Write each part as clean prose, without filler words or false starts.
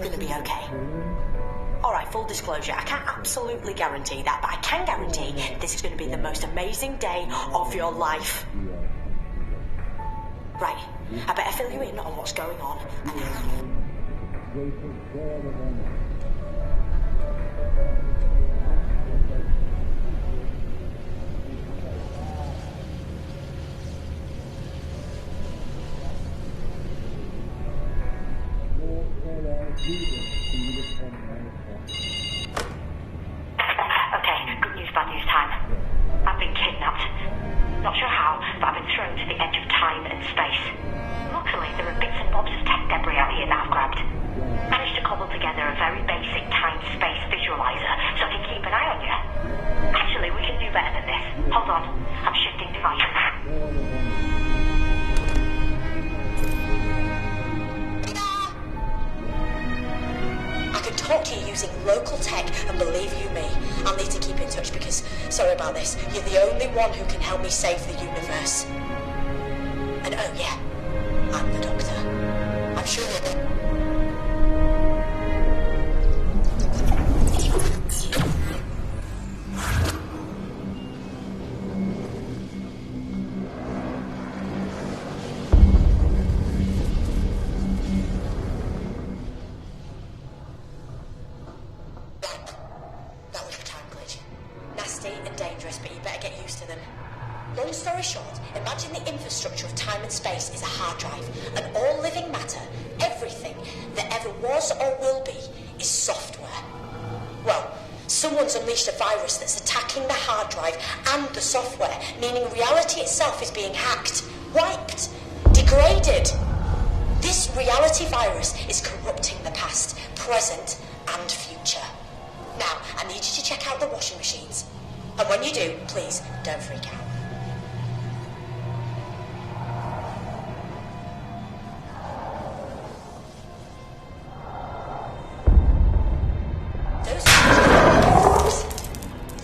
going to be okay. Alright, full disclosure, I can't absolutely guarantee that, but I can guarantee this is going to be the most amazing day of your life. Right, I better fill you in on what's going on. Okay, good news, bad news time. I've been kidnapped. Not sure how, but I've been thrown to the edge of time and space. Luckily, there are bits and bobs of tech debris out here that I've grabbed. Managed to cobble together a very basic time-space visualizer so I can keep an eye on you. Actually, we can do better than this. Hold on, I'm shifting devices. I can talk to you using local tech, and believe you me, I'll need to keep in touch because, sorry about this, you're the only one who can help me save the universe. And oh yeah, I'm the Doctor. I'm sure that was a time glitch. Nasty and dangerous, but you better get used to them. Long story short, imagine the infrastructure of time and space is a hard drive, and all living matter, everything that ever was or will be, is software. Well, someone's unleashed a virus that's attacking the hard drive and the software, meaning reality itself is being hacked, wiped, degraded. This reality virus is corrupting the past, present, and future. Now, I need you to check out the washing machines. And when you do, please don't freak out.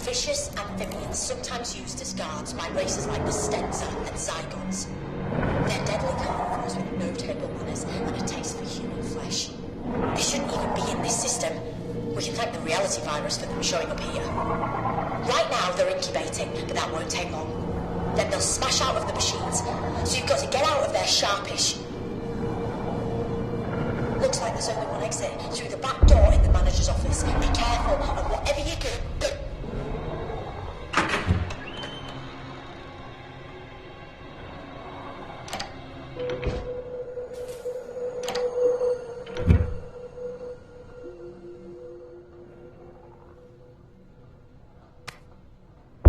Vicious amphibians, sometimes used as guards by races like the Stenza and Zygons. They're deadly carnivores with no table manners and a taste for human flesh. They shouldn't even be in this system. We can thank the reality virus for them showing up here. Right now they're incubating, but that won't take long. Then they'll smash out of the machines, so you've got to get out of there sharpish. Looks like there's only one exit, through the back door in the manager's office. Be careful, and whatever you do...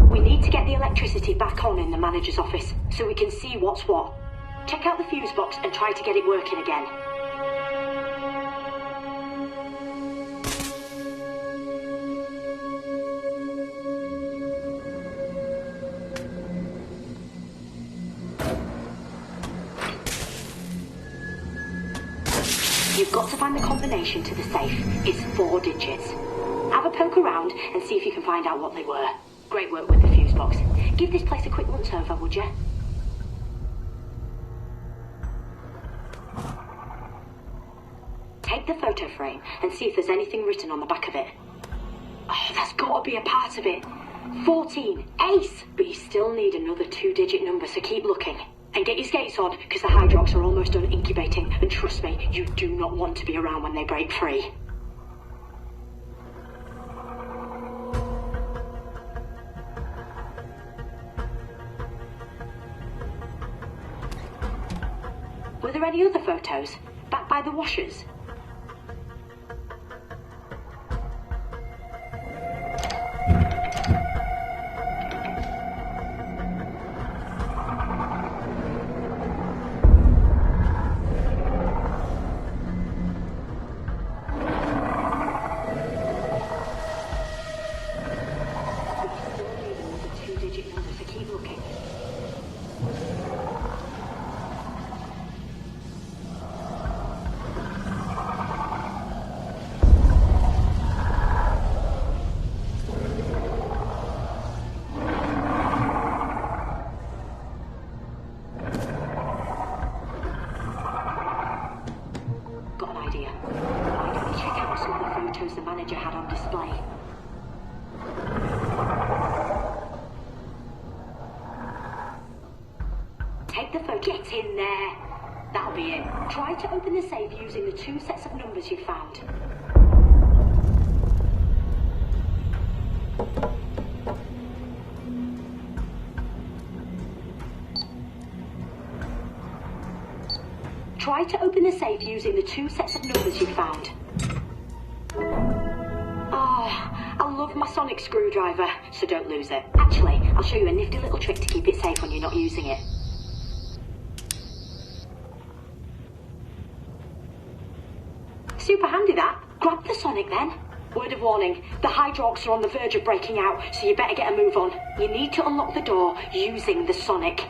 We need to get the electricity back on in the manager's office so we can see what's what. Check out the fuse box and try to get it working again. You've got to find the combination to the safe. It's 4 digits. Have a poke around and see if you can find out what they were. Great work with the fuse box. Give this place a quick once over, would you? Take the photo frame and see if there's anything written on the back of it. Oh, that's got to be a part of it. 14. Ace! But you still need another 2-digit number, so keep looking. And get your skates on, because the Hydrox are almost done incubating. And trust me, you do not want to be around when they break free. Were there any other photos? Back by the washers? photos the manager had on display. Take the photo. Get in there. That'll be it. Try to open the safe using the 2 sets of numbers you found. Try to open the safe using the 2 sets of numbers you found. Oh, I love my sonic screwdriver, so don't lose it. Actually, I'll show you a nifty little trick to keep it safe when you're not using it. Super handy that. Grab the sonic then. Word of warning, the Hydrox are on the verge of breaking out, so you better get a move on. You need to unlock the door using the sonic.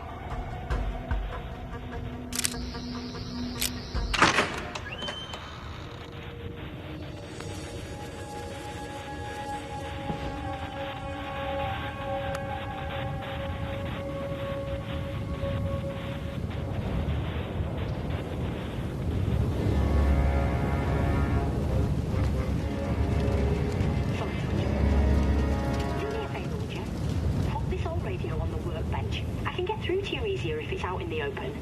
If it's out in the open.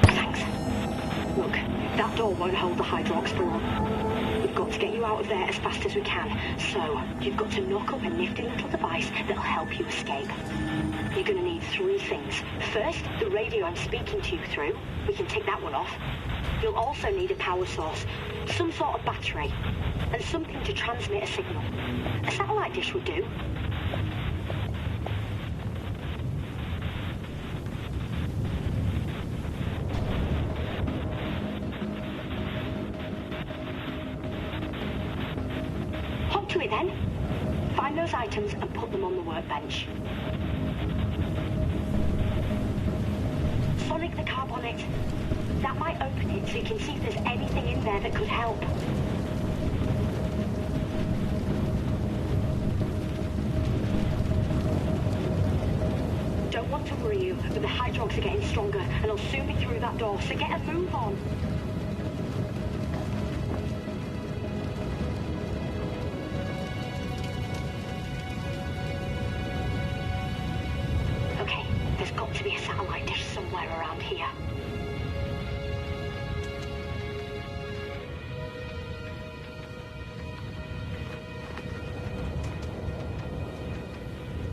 Thanks. Look, that door won't hold the Hydrox for long. We've got to get you out of there as fast as we can, so you've got to knock up a nifty little device that'll help you escape. You're going to need 3 things. First, the radio I'm speaking to you through. We can take that one off. You'll also need a power source, some sort of battery, and something to transmit a signal. A satellite dish would do. Hop to it then. Find those items and put them on the workbench. Sonic the carb on it. That might open it so you can see if there's anything in there that could help. Don't want to worry you, but the Hydrox are getting stronger and they'll soon be through that door, so get a move on. Okay, there's got to be a satellite dish somewhere around here.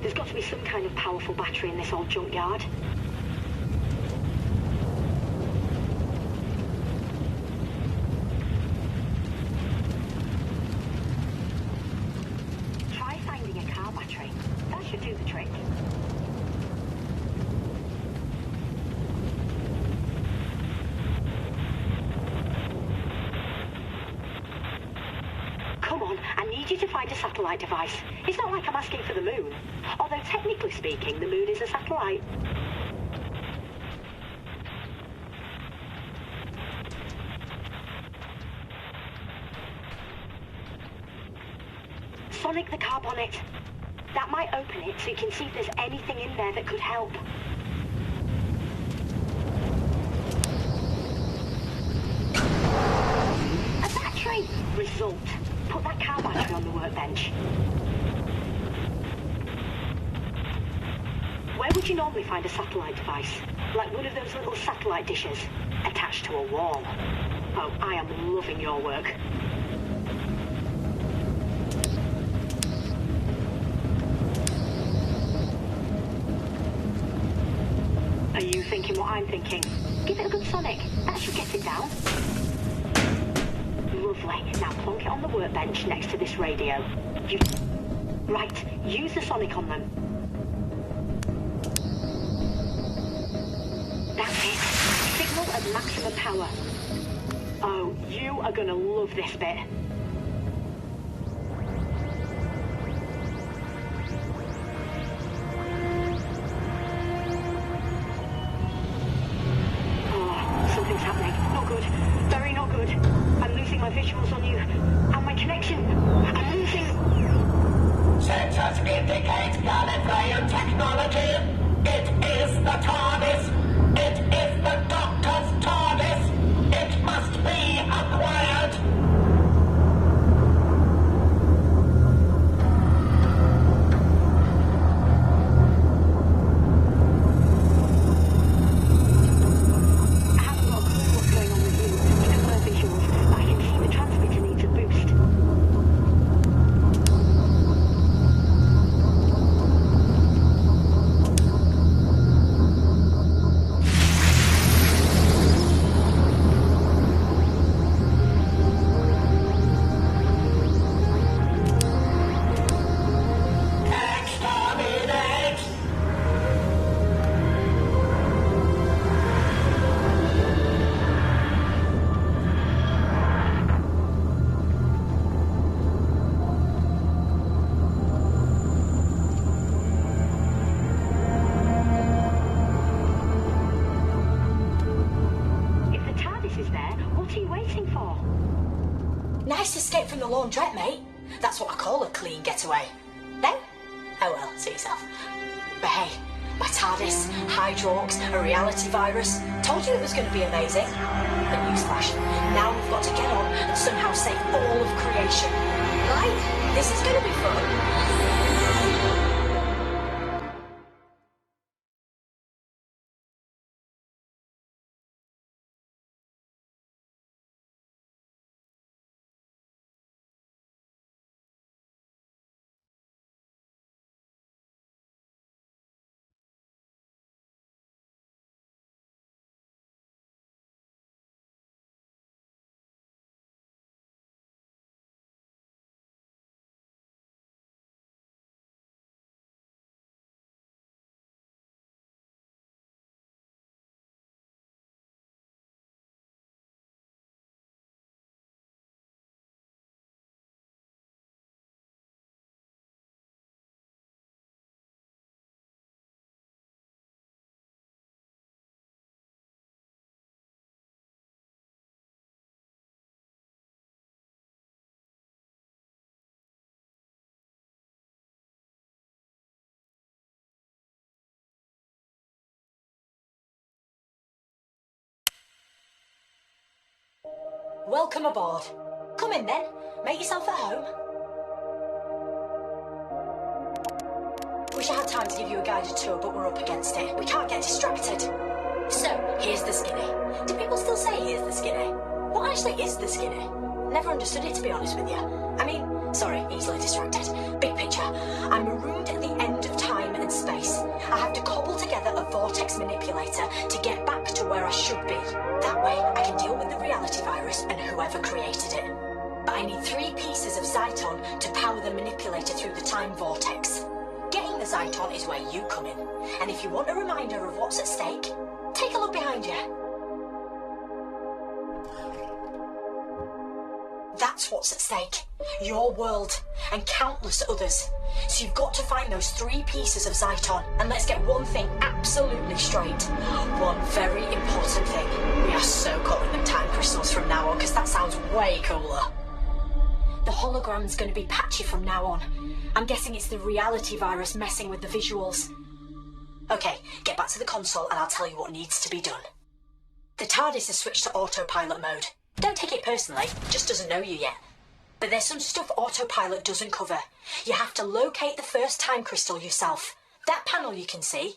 There's got to be some kind of powerful battery in this old junkyard. Try finding a car battery. That should do the trick. Come on, I need you to find a satellite device. It's not like I'm asking for the moon. Although technically speaking, the moon is a satellite. Sonic the carb on it. That might open it so you can see if there's anything in there that could help. A battery! Result. Put that car battery on the workbench. Where would you normally find a satellite device? Like one of those little satellite dishes attached to a wall. Oh, I am loving your work. Are you thinking what I'm thinking? Give it a good sonic. That should get it down. Lovely. Now plonk it on the workbench next to this radio. Right, use the sonic on them. That's it. Signal at maximum power. Oh, you are gonna love this bit. Oh, something's happening. Not good. Very not good. I'm losing my visuals on you. And my connection. I'm losing... Sensors indicate Gallifreyan technology. It is the TARDIS. It is from the laundrette, mate. That's what I call a clean getaway. No? Oh well, suit yourself. But hey, my TARDIS, Hydrox, a reality virus. Told you it was going to be amazing. But newsflash, now we've got to get on and somehow save all of creation. Right? This is going to be fun. Welcome aboard. Come in then. Make yourself at home. Wish I had time to give you a guided tour, but we're up against it. We can't get distracted. So, here's the skinny. Do people still say here's the skinny? What actually is the skinny? Never understood it, to be honest with you. I mean, sorry, easily distracted. Big picture. I'm marooned at the end of time and space. I have to cobble together a vortex manipulator to get back to where I should be. That way, I can deal with the reality virus and whoever created it. But I need 3 pieces of Zyton to power the manipulator through the time vortex. Getting the Zyton is where you come in. And if you want a reminder of what's at stake, take a look behind you. That's what's at stake. Your world and countless others. So you've got to find those 3 pieces of Zyton. And let's get one thing absolutely straight. One very important thing. We are so calling them time crystals from now on, because that sounds way cooler. The hologram's going to be patchy from now on. I'm guessing it's the reality virus messing with the visuals. Okay, get back to the console and I'll tell you what needs to be done. The TARDIS has switched to autopilot mode. Don't take it personally, just doesn't know you yet. But there's some stuff autopilot doesn't cover. You have to locate the first time crystal yourself. That panel you can see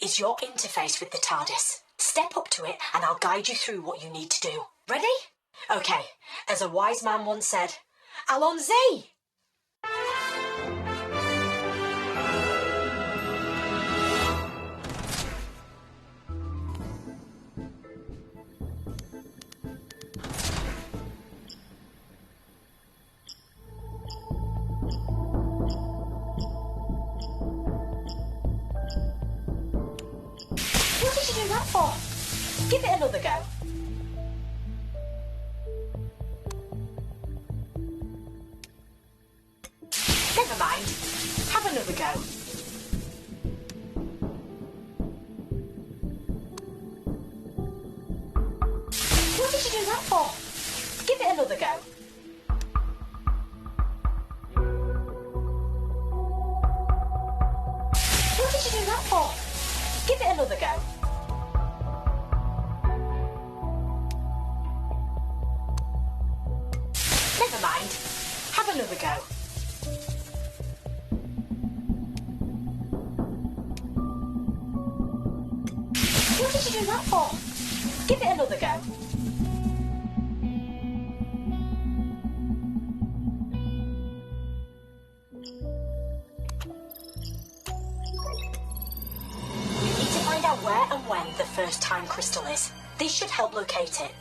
is your interface with the TARDIS. Step up to it and I'll guide you through what you need to do. Ready? Okay, as a wise man once said, Allons-y! What did you do that for? Give it another go. Never mind. Have another go. What did you do that for? Give it another go. What did you do that for? Give it another go. Never mind. Have another go. What did you do that for? Give it another go. We need to find out where and when the first time crystal is. This should help locate it.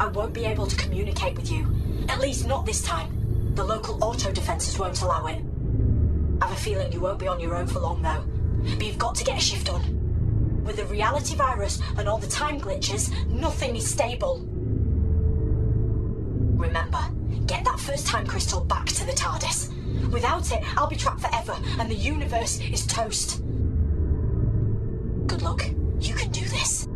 I won't be able to communicate with you. At least not this time. The local auto defences won't allow it. I have a feeling you won't be on your own for long, though. But you've got to get a shift on. With the reality virus and all the time glitches, nothing is stable. Remember, get that first time crystal back to the TARDIS. Without it, I'll be trapped forever, and the universe is toast. Good luck. You can do this.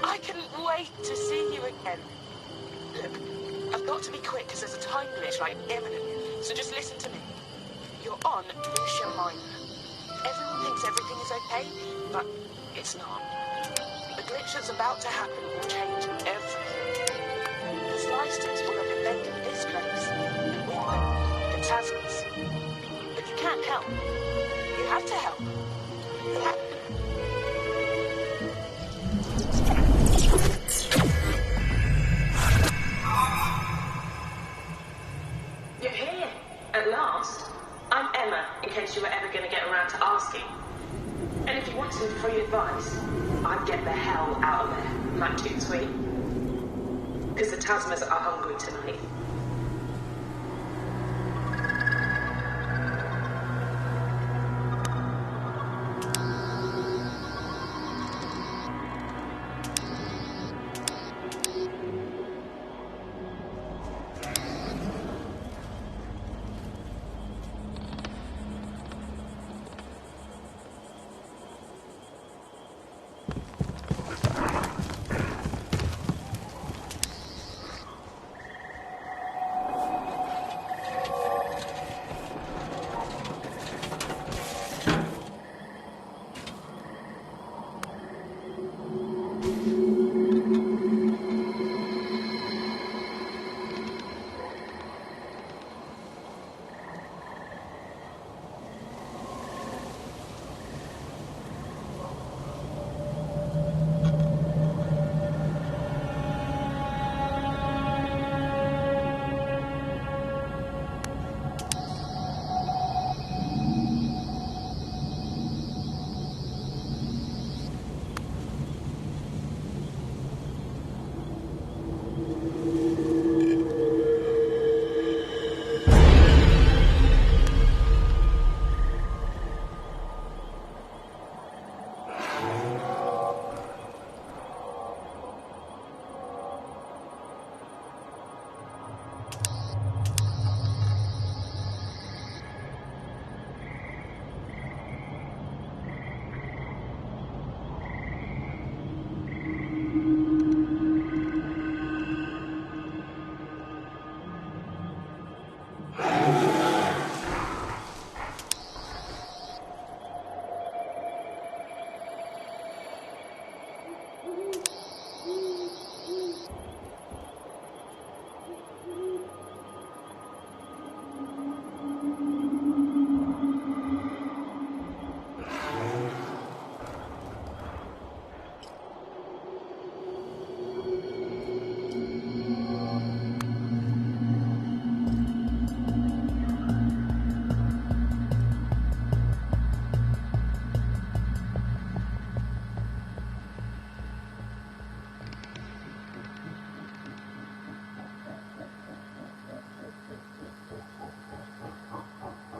I couldn't wait to see you again. Look, I've got to be quick because there's a time glitch like imminent, so just listen to me. You're on Lucia Minor. Everyone thinks everything is okay, but it's not. The glitch that's about to happen will change everything. The Slysters will have invented this place, and with them, the Tasmans. But you can't help. You have to help. You have to. You're here, at last. I'm Emma, in case you were ever going to get around to asking. And if you want some free advice, I'd get the hell out of there, not too sweet. Because the Tasmans are hungry tonight.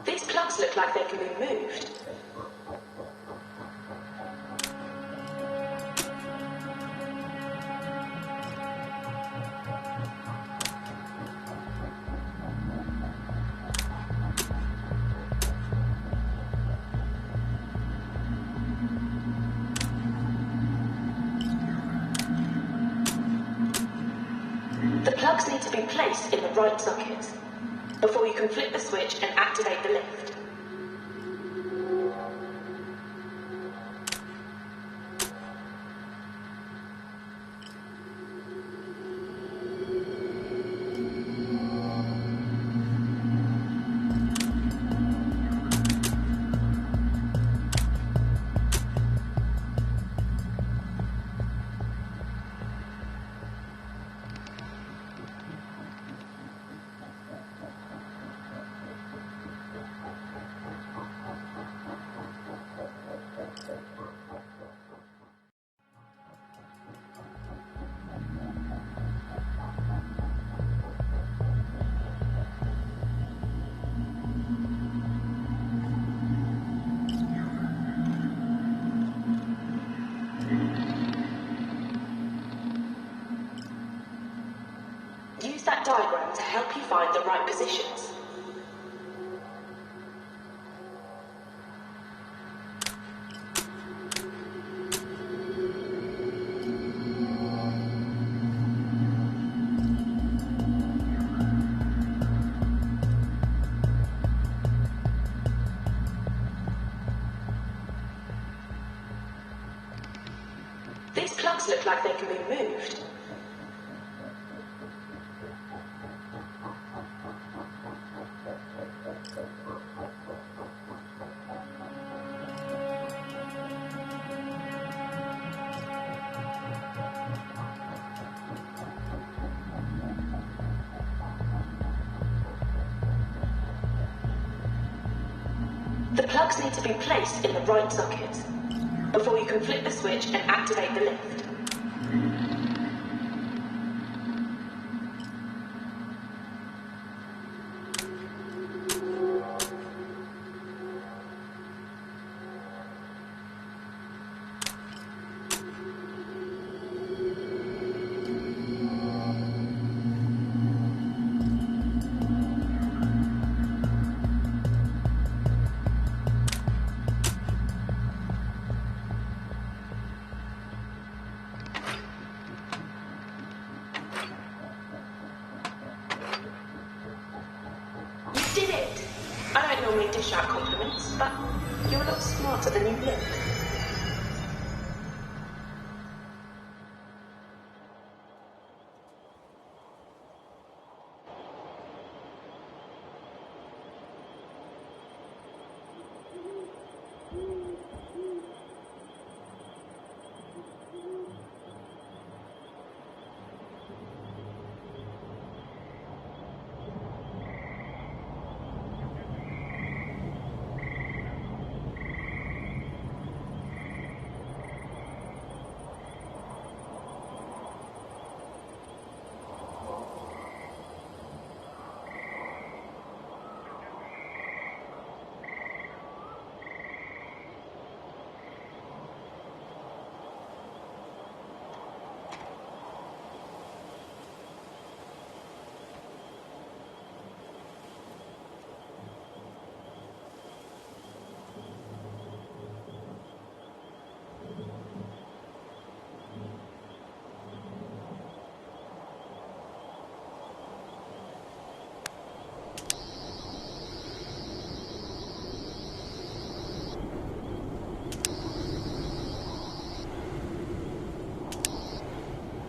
These plugs look like they can be moved. plugs need to be placed in the right sockets before you can flip the switch and activate the lift. Use that diagram to help you find the right positions. These plugs look like they can be moved. The plugs need to be placed in the right sockets before you can flip the switch and activate the lift. You did it! I don't normally dish out compliments, but you're a lot smarter than you look.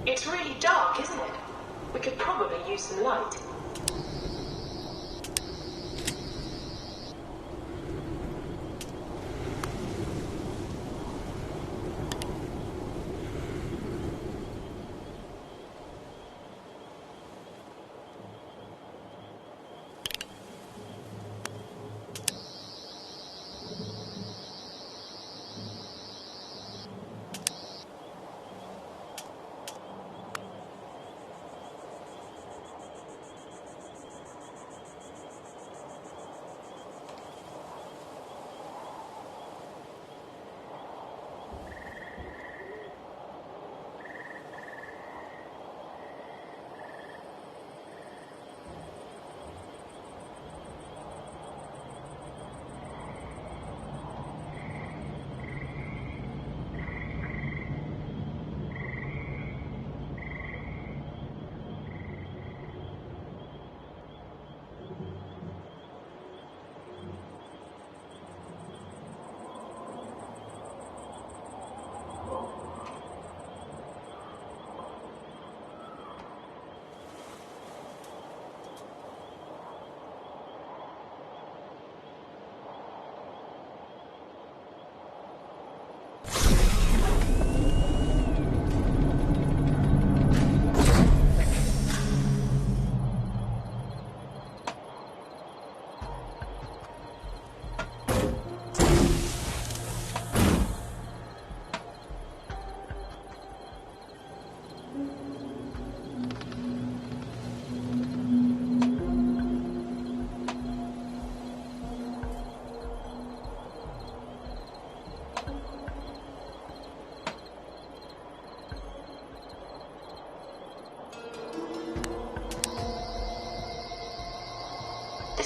It's really dark, isn't it? We could probably use some light.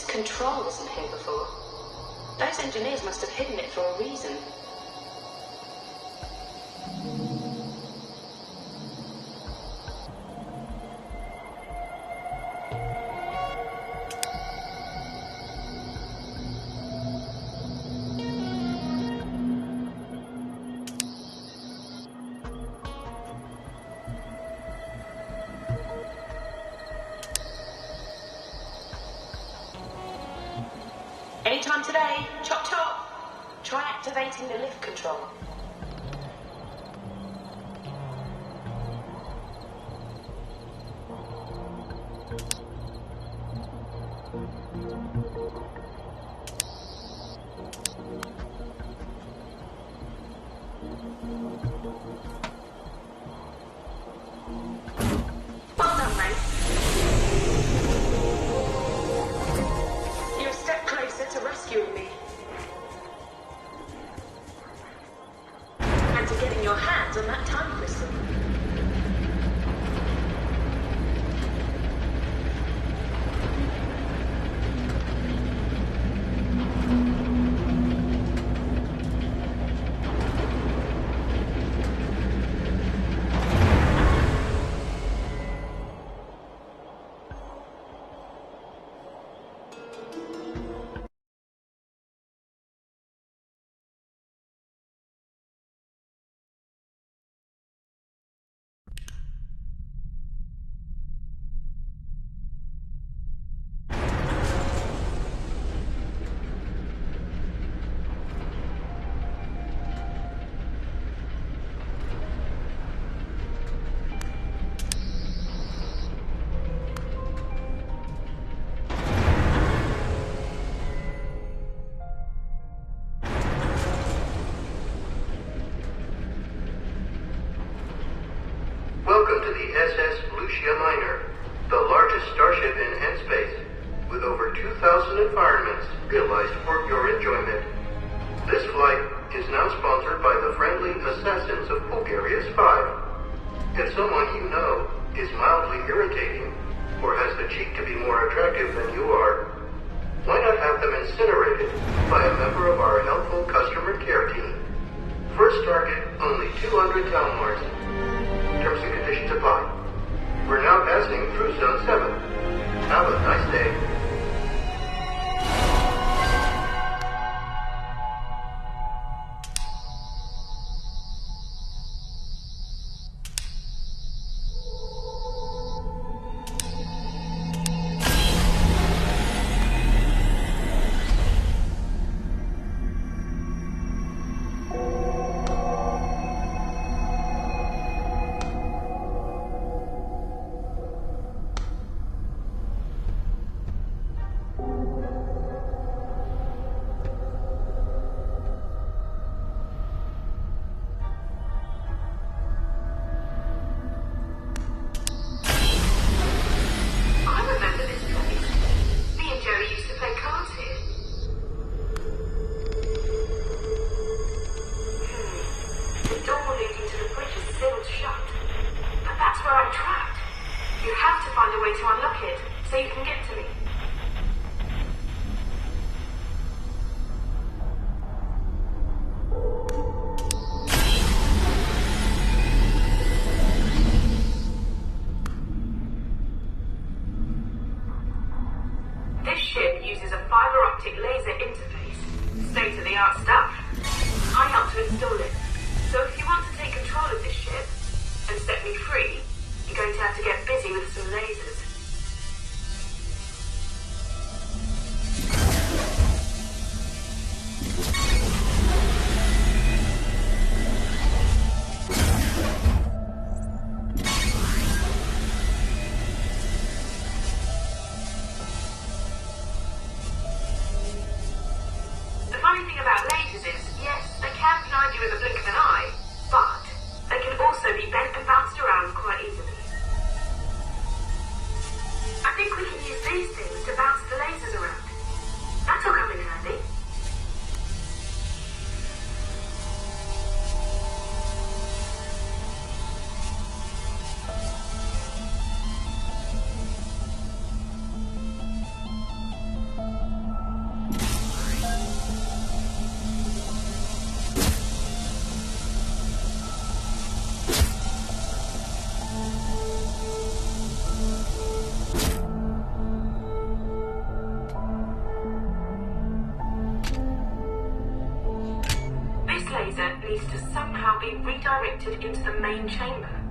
This control wasn't here before. Those engineers must have hidden it for a reason. Anytime today, chop chop. Try activating the lift control. Well done, mate. You're a step closer to rescuing me. And to getting your hands on that time crystal. Welcome to the SS Lucia Minor, the largest starship in N-space, with over 2,000 environments realized for your enjoyment. This flight is now sponsored by the friendly assassins of Bulgaria's 5. If someone you know is mildly irritating, or has the cheek to be more attractive than you are, why not have them incinerated by a member of our helpful customer care team? First target, only 200 town marks. Terms and conditions apply. We're now passing through Zone 7. Have a nice day. To unlock it, so you can get to me. This ship uses a fiber optic laser interface. State-of-the-art stuff. I helped to install it. So if you want to take control of this ship and set me free, you're going to have to get busy with some lasers. be redirected into the main chamber.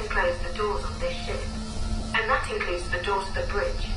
and close the doors on this ship. And that includes the doors to the bridge.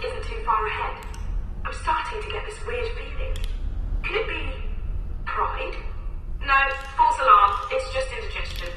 Isn't too far ahead. I'm starting to get this weird feeling. Could it be pride? No, false alarm. It's just indigestion.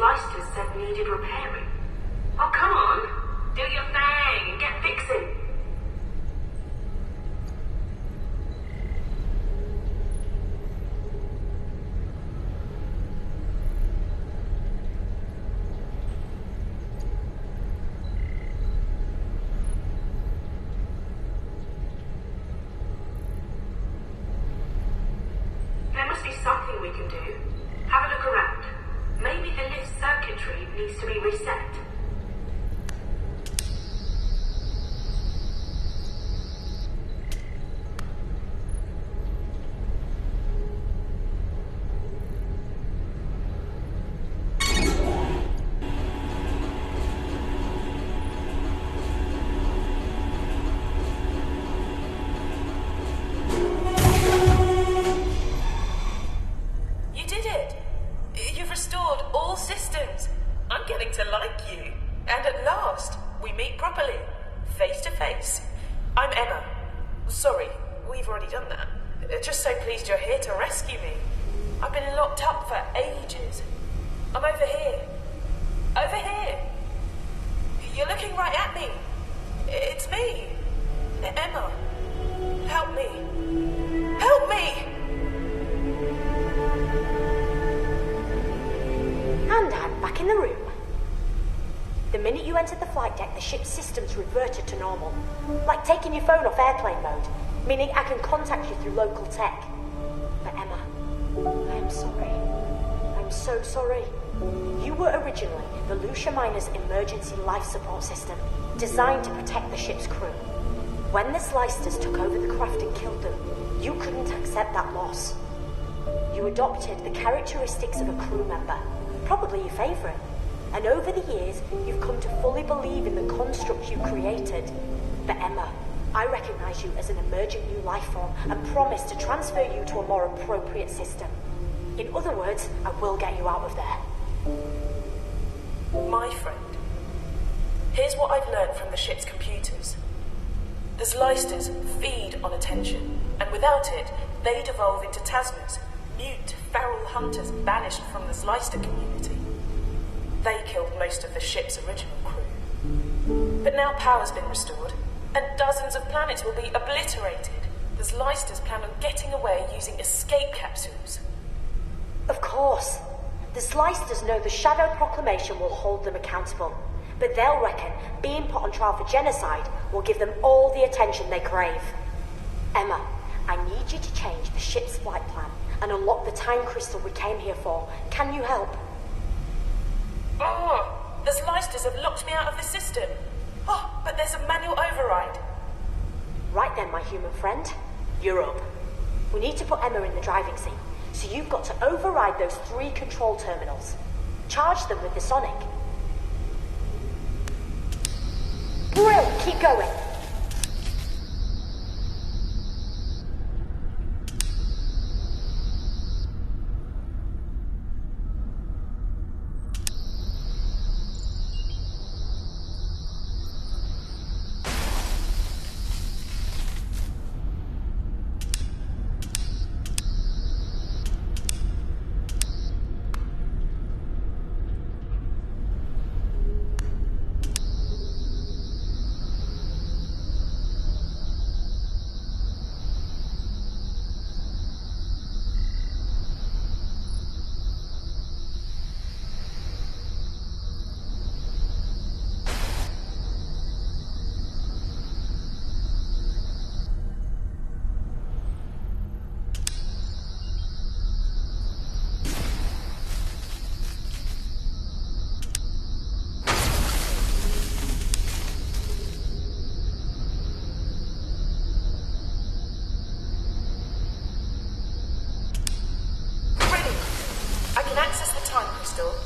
Leicesters said needed repairing. Oh, come on. Do your thing and get fixing. There must be something we can do. Have a look around. Maybe the lift circuitry needs to be reset. You did it! You've restored all systems. I'm getting to like you. And at last, we meet properly, face to face. I'm Emma. Sorry, we've already done that. Just so pleased you're here to rescue me. I've been locked up for ages. I'm over here. Over here. You're looking right at me. It's me. Emma. Help me. Help me! And I'm back in the room. The minute you entered the flight deck, the ship's systems reverted to normal. Like taking your phone off airplane mode, meaning I can contact you through local tech. But Emma, I am sorry. I'm so sorry. You were originally the Lucia Miner's emergency life support system, designed to protect the ship's crew. When the Slicers took over the craft and killed them, you couldn't accept that loss. You adopted the characteristics of a crew member, probably your favourite. And over the years, you've come to fully believe in the construct you created. But Emma, I recognise you as an emergent new life form and promise to transfer you to a more appropriate system. In other words, I will get you out of there. My friend, here's what I've learned from the ship's computers. The Leicesters feed on attention, and without it, they'd evolve into Tasmas, mute, feral hunters banished from the Leicester community. They killed most of the ship's original crew. But now power's been restored, and dozens of planets will be obliterated. The Leicesters plan on getting away using escape capsules. Of course. The Slicers know the Shadow Proclamation will hold them accountable, but they'll reckon being put on trial for genocide will give them all the attention they crave. Emma, I need you to change the ship's flight plan and unlock the time crystal we came here for. Can you help? Oh, the Leicesters have locked me out of the system. Oh, but there's a manual override. Right then, my human friend. You're up. We need to put Emma in the driving seat, so you've got to override those 3 control terminals. Charge them with the sonic. Brill, keep going.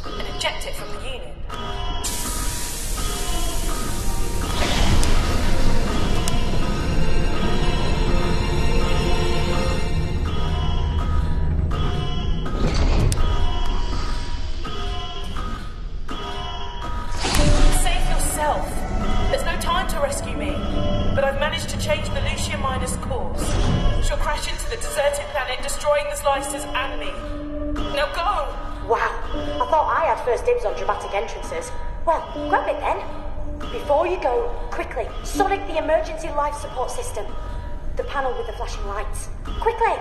And eject it from the unit. Save yourself. There's no time to rescue me, but I've managed to change the Lucia Miner's course. She'll crash into the deserted planet, destroying the Slicers and me. Now go! Wow, I thought I had first dibs on dramatic entrances. Well, grab it then. Before you go, quickly, sonic the emergency life support system. The panel with the flashing lights. Quickly!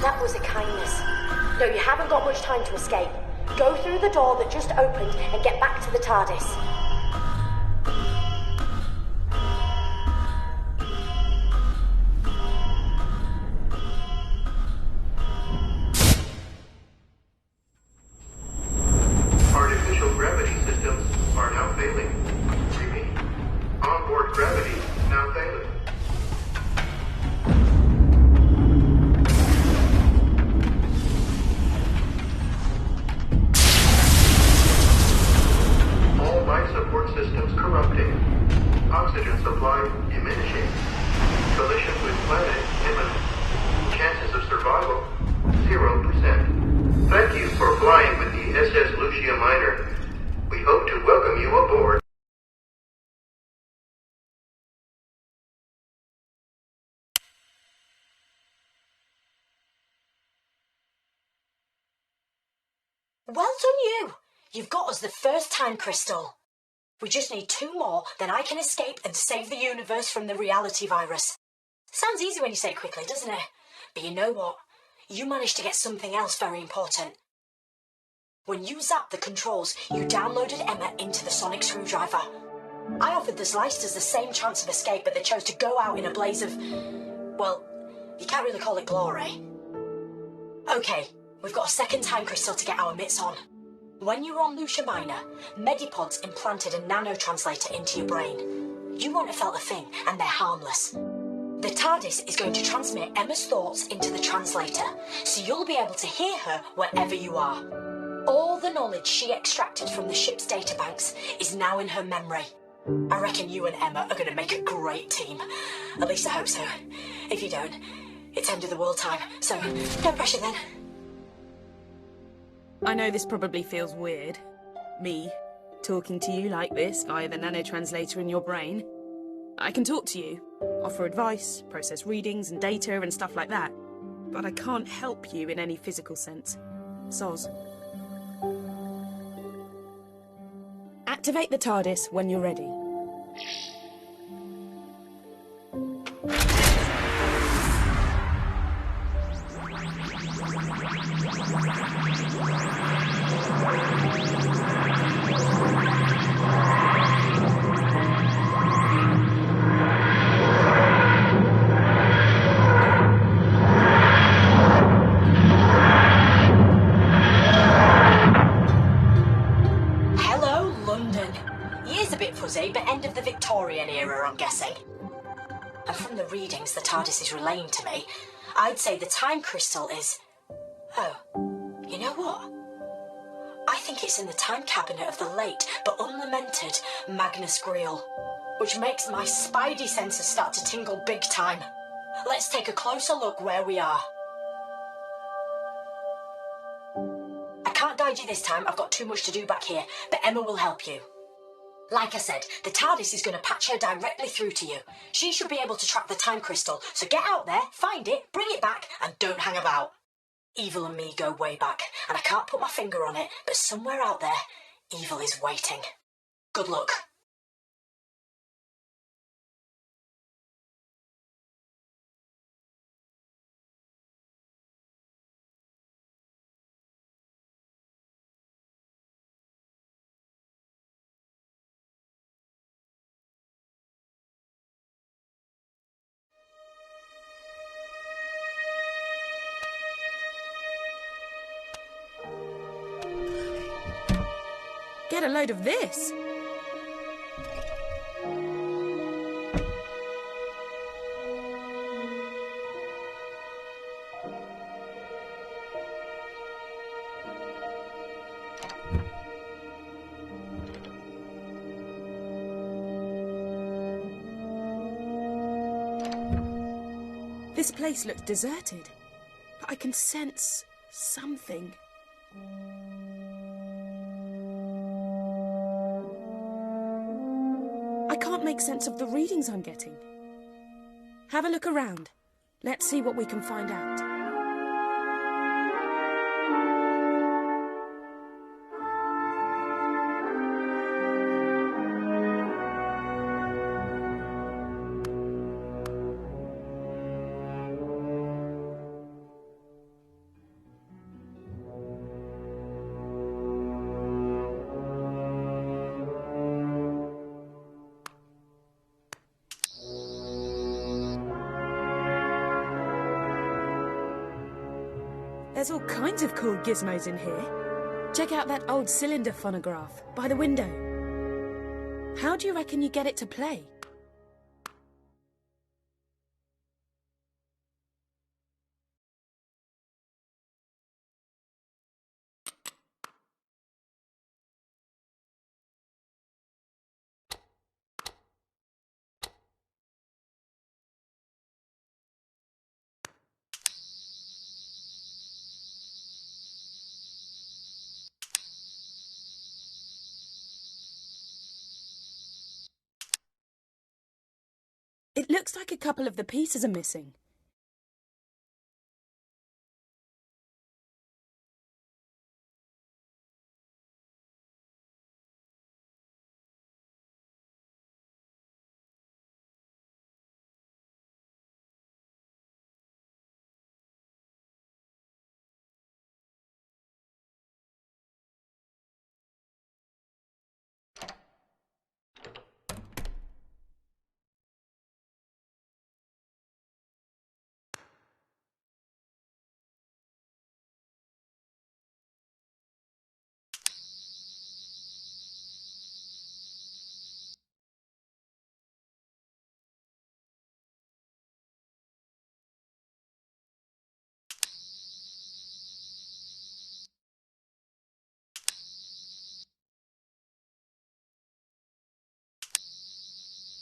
That was a kindness. No, you haven't got much time to escape. Go through the door that just opened and get back to the TARDIS. Artificial gravity systems are now failing. Repeat. Onboard gravity now failing. All life support systems corrupting. Oxygen supply diminishing. Collision with planet imminent. Chances of survival 0%. Thank you for flying with the SS Lucia Minor. We hope to welcome you aboard. Well done you! You've got us the first time crystal. We just need 2 more, then I can escape and save the universe from the reality virus. Sounds easy when you say it quickly, doesn't it? But you know what? You managed to get something else very important. When you zapped the controls, you downloaded Emma into the sonic screwdriver. I offered the Slicers the same chance of escape, but they chose to go out in a blaze of... well, you can't really call it glory. Okay, we've got a second time crystal to get our mitts on. When you were on Lucia Minor, Medipods implanted a nanotranslator into your brain. You won't have felt a thing, and they're harmless. The TARDIS is going to transmit Emma's thoughts into the translator, so you'll be able to hear her wherever you are. All the knowledge she extracted from the ship's databanks is now in her memory. I reckon you and Emma are going to make a great team. At least I hope so. If you don't, it's end of the world time, so no pressure then. I know this probably feels weird. Me, talking to you like this via the nanotranslator in your brain. I can talk to you, offer advice, process readings and data and stuff like that. But I can't help you in any physical sense. Soz. Activate the TARDIS when you're ready. But end of the Victorian era, I'm guessing. And from the readings the TARDIS is relaying to me, I'd say the time crystal is... oh, you know what? I think it's in the time cabinet of the late but unlamented Magnus Greel, which makes my spidey senses start to tingle big time. Let's take a closer look where we are. I can't guide you this time, I've got too much to do back here, but Emma will help you. Like I said, the TARDIS is going to patch her directly through to you. She should be able to track the time crystal, so get out there, find it, bring it back, and don't hang about. Evil and me go way back, and I can't put my finger on it, but somewhere out there, evil is waiting. Good luck. get a load of this. This place looks deserted, but I can sense something. I can't make sense of the readings I'm getting. Have a look around. Let's see what we can find out. There's all kinds of cool gizmos in here. Check out that old cylinder phonograph by the window. How do you reckon you get it to play? It looks like a couple of the pieces are missing.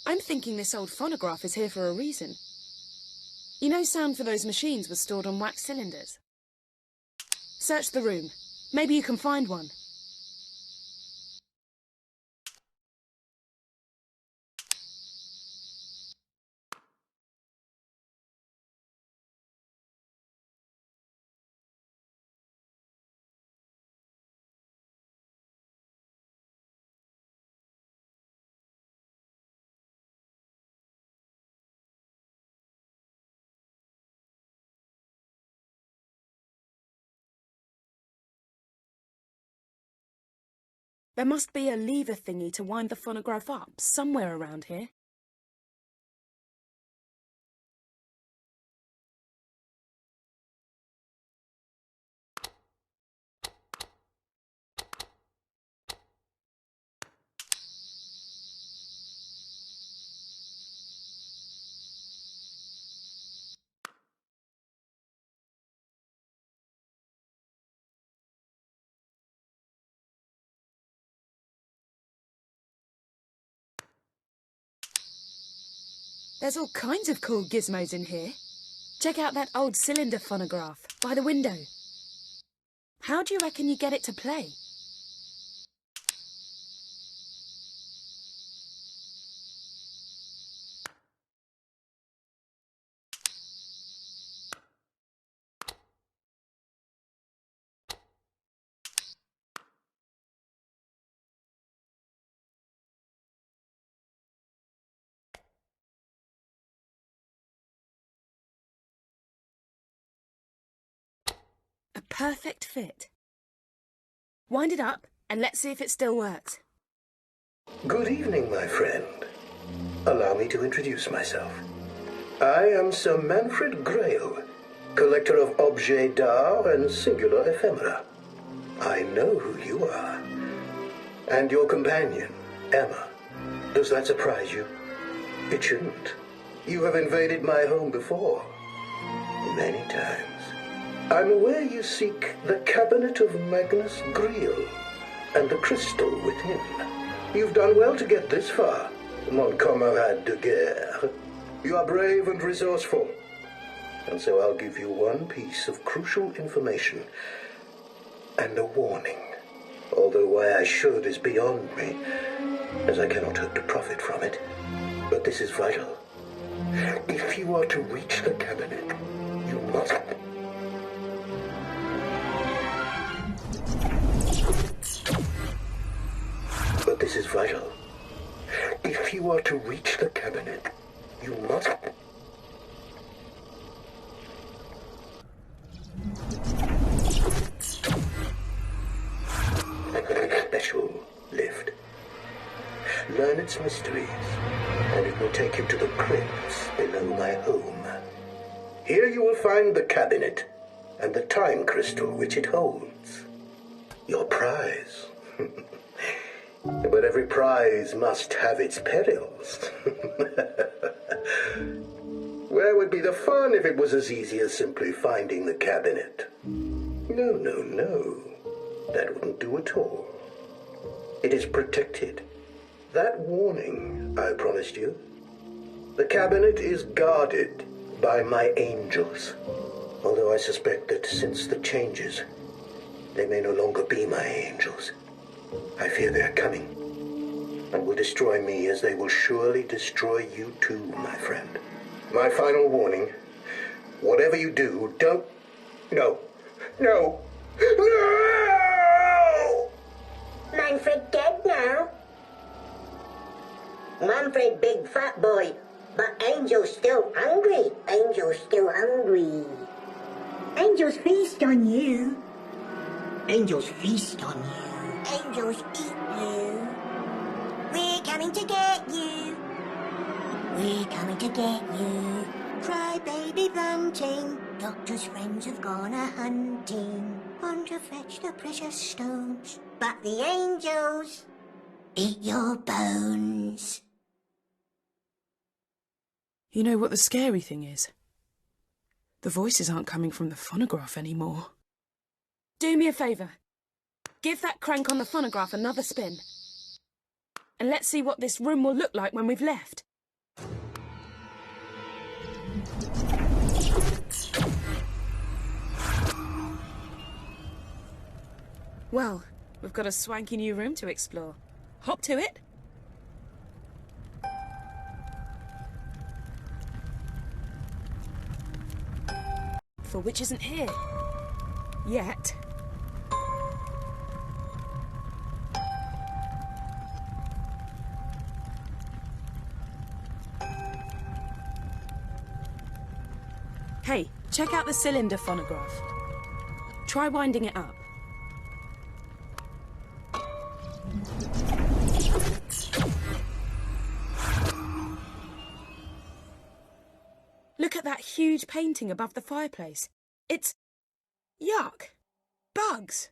I'm thinking this old phonograph is here for a reason. You know, sound for those machines was stored on wax cylinders. Search the room. Maybe you can find one. There must be a lever thingy to wind the phonograph up somewhere around here. There's all kinds of cool gizmos in here. Check out that old cylinder phonograph by the window. How do you reckon you get it to play? A perfect fit. Wind it up and let's see if it still works. Good evening, my friend. Allow me to introduce myself. I am Sir Manfred Grail, collector of objets d'art and singular ephemera. I know who you are. And your companion, Emma. Does that surprise you? It shouldn't. You have invaded my home before. Many times. I'm aware you seek the cabinet of Magnus Greel and the crystal within. You've done well to get this far, mon camarade de guerre. You are brave and resourceful. And so I'll give you one piece of crucial information and a warning. Although why I should is beyond me, as I cannot hope to profit from it. But this is vital. If you are to reach the cabinet, you must... But this is vital. If you are to reach the cabinet, you must... Special lift. Learn its mysteries, and it will take you to the crypts below my home. Here you will find the cabinet, and the time crystal which it holds. Your prize. But every prize must have its perils. Where would be the fun if it was as easy as simply finding the cabinet? No, no, no. That wouldn't do at all. It is protected. That warning I promised you. The cabinet is guarded by my angels. Although I suspect that since the changes, they may no longer be my angels. I fear they are coming, and will destroy me as they will surely destroy you too, my friend. My final warning, whatever you do, don't... No. No. No! Manfred dead now. Manfred big fat boy, but Angel's still hungry. Angel's still hungry. Angels feast on you. Angels feast on you. Angels eat you. We're coming to get you. We're coming to get you. Cry baby bunting. Doctor's friends have gone a-hunting. On to fetch the precious stones. But the angels eat your bones. You know what the scary thing is? The voices aren't coming from the phonograph anymore. Do me a favour. Give that crank on the phonograph another spin. And let's see what this room will look like when we've left. Well, we've got a swanky new room to explore. Hop to it. For which isn't here. Yet. Hey, check out the cylinder phonograph. Try winding it up. Look at that huge painting above the fireplace. It's... yuck! Bugs!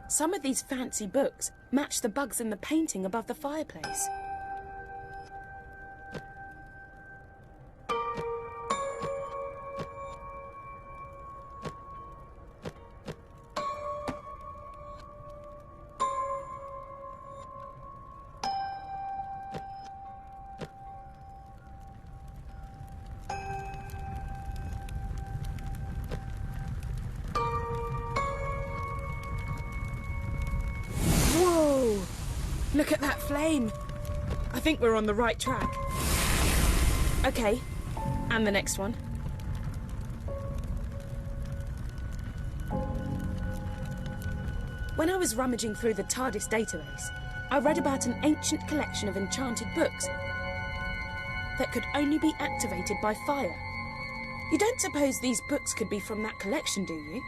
Some of these fancy books match the bugs in the painting above the fireplace. Look at that flame. I think we're on the right track. Okay, and the next one. When I was rummaging through the TARDIS database, I read about an ancient collection of enchanted books that could only be activated by fire. You don't suppose these books could be from that collection, do you?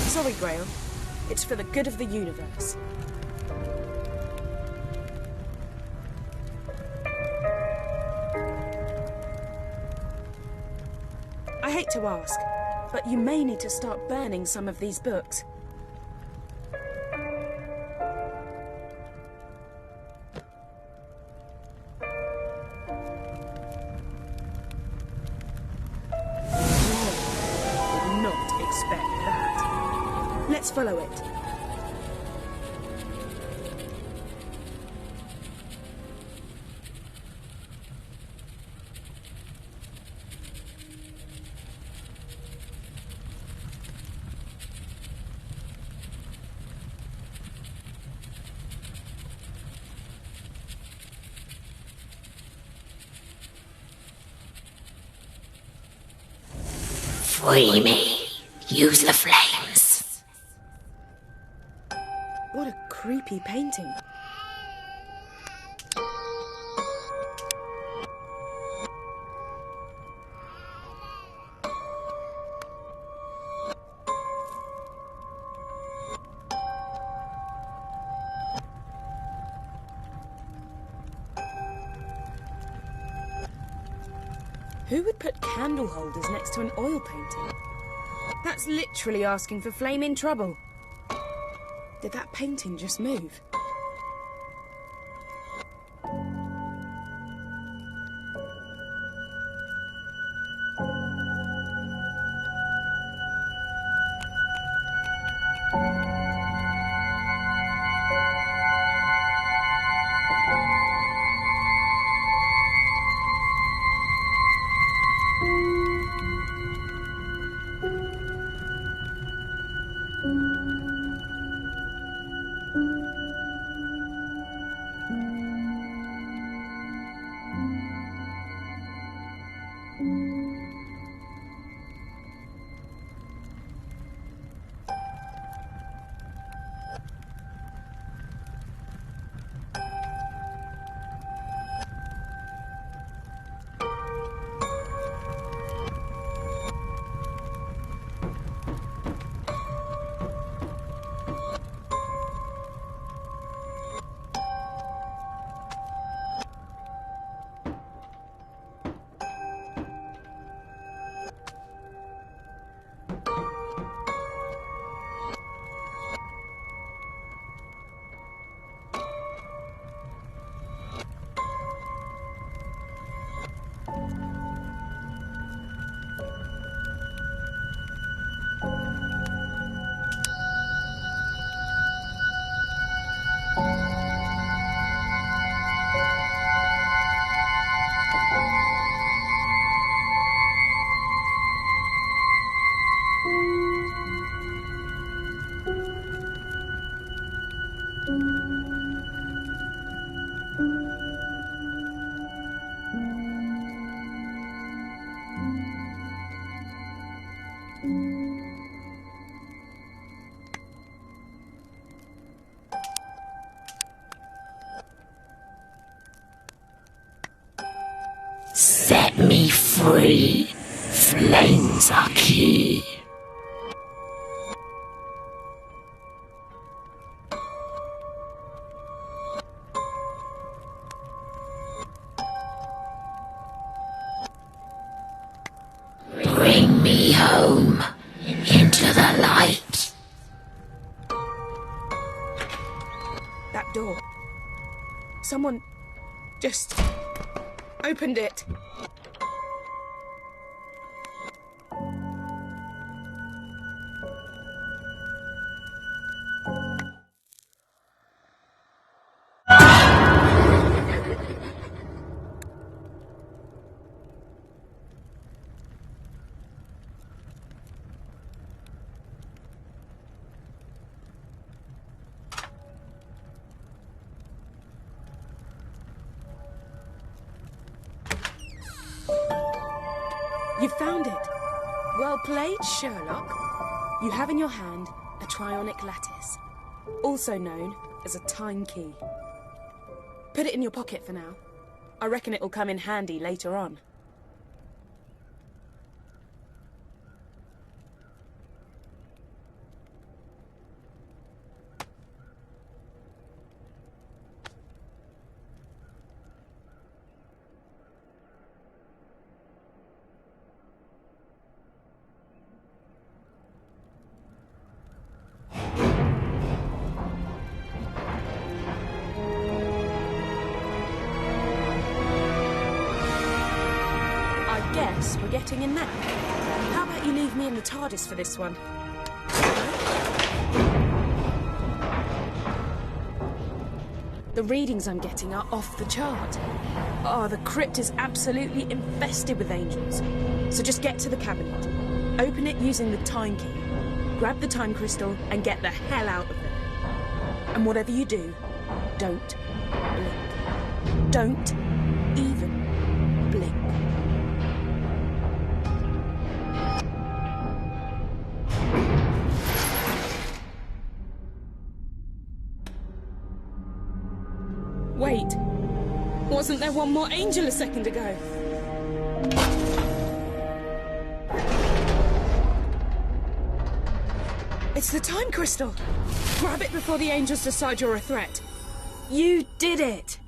Sorry, Grail. It's for the good of the universe. I hate to ask, but you may need to start burning some of these books. Did not expect that. Let's follow it. Free me. Use the flames. What a creepy painting. Who would put candle holders next to an oil painting? That's literally asking for flaming trouble. Did that painting just move? Set me free. Flames are key. Bring me home into the light. That door. Someone just opened it. You found it. Well played, Sherlock. You have in your hand a trionic lattice, also known as a time key. Put it in your pocket for now. I reckon it'll come in handy later on. We're getting in now. How about you leave me in the TARDIS for this one? The readings I'm getting are off the chart. Oh, the crypt is absolutely infested with angels. So just get to the cabinet, open it using the time key, grab the time crystal and get the hell out of there. And whatever you do, don't blink. Don't even blink. Wait, wasn't there one more angel a second ago? It's the time crystal. Grab it before the angels decide you're a threat. You did it!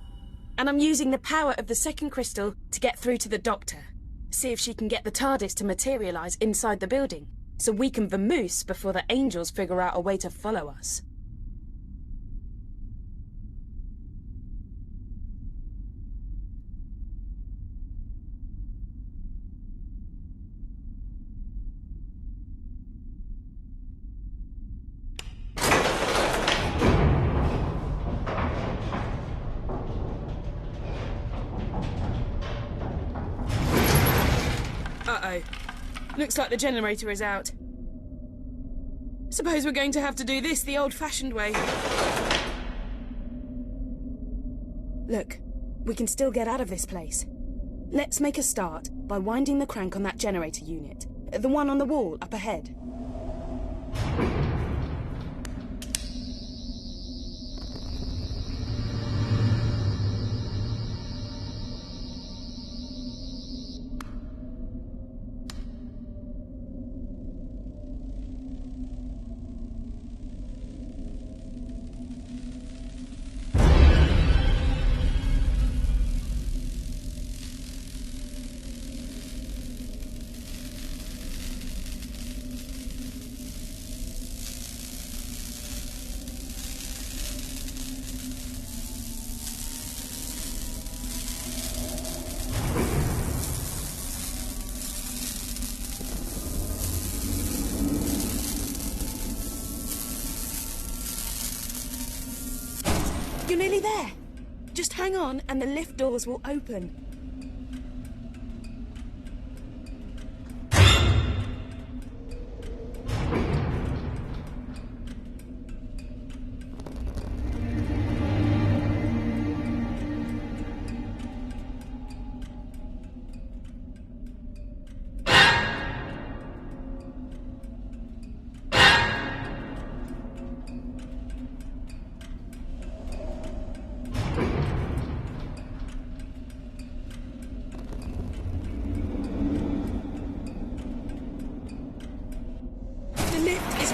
And I'm using the power of the second crystal to get through to the Doctor. See if she can get the TARDIS to materialise inside the building, so we can vamoose before the angels figure out a way to follow us. Uh-oh. Looks like the generator is out. Suppose we're going to have to do this the old-fashioned way. Look, we can still get out of this place. Let's make a start by winding the crank on that generator unit. The one on the wall up ahead. You're nearly there. Just hang on and the lift doors will open.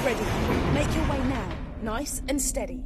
Ready. Make your way now. Nice and steady.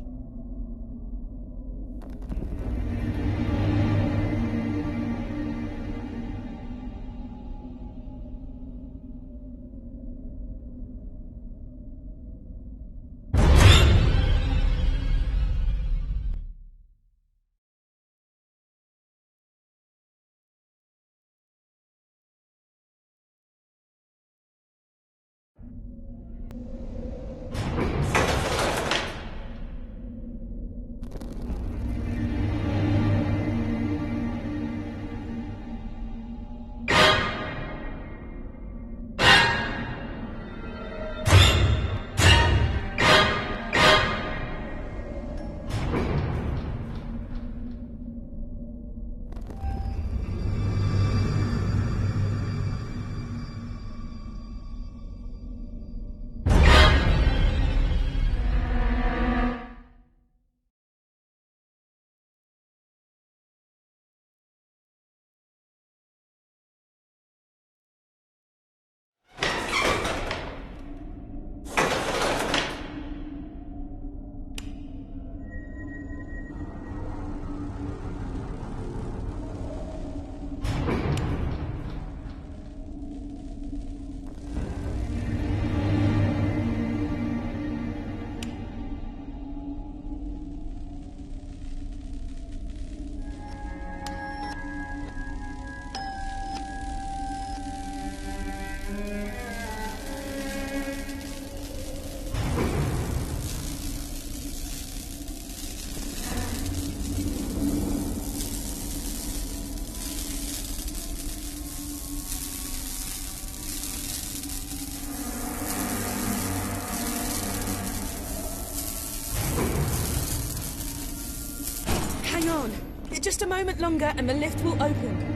Just a moment longer and the lift will open.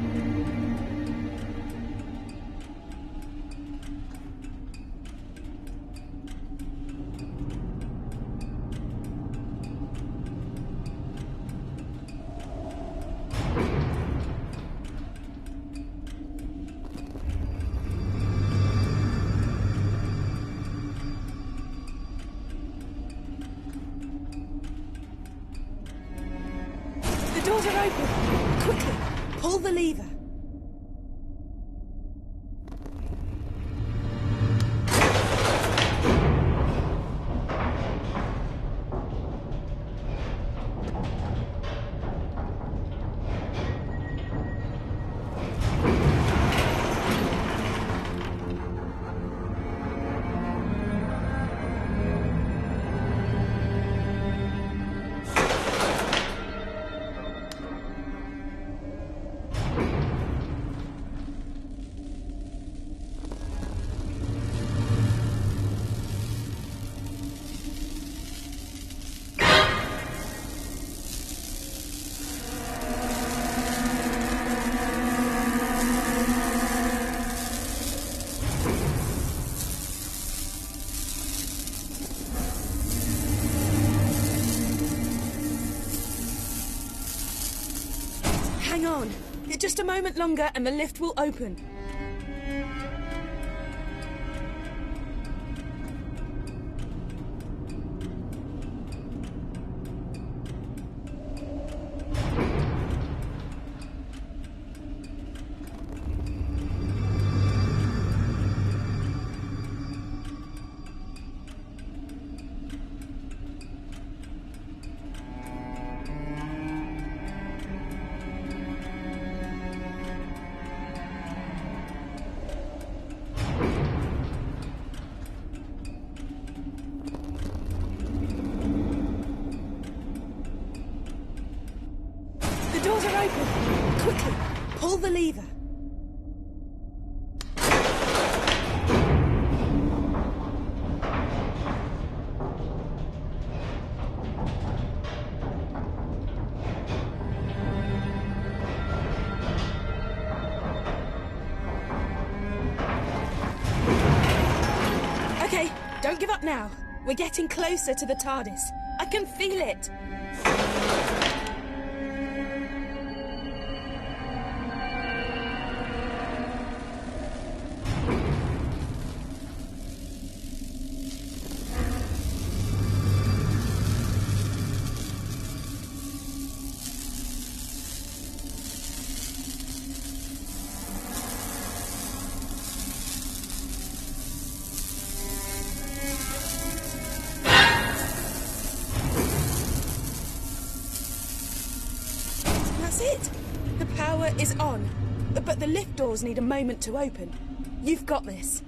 The doors are open. Quickly, pull the lever. Hang on. Just a moment longer and the lift will open. The doors are open. Quickly, pull the lever. Okay, don't give up now. We're getting closer to the TARDIS. I can feel it. That's it. The power is on. But the lift doors need a moment to open. You've got this.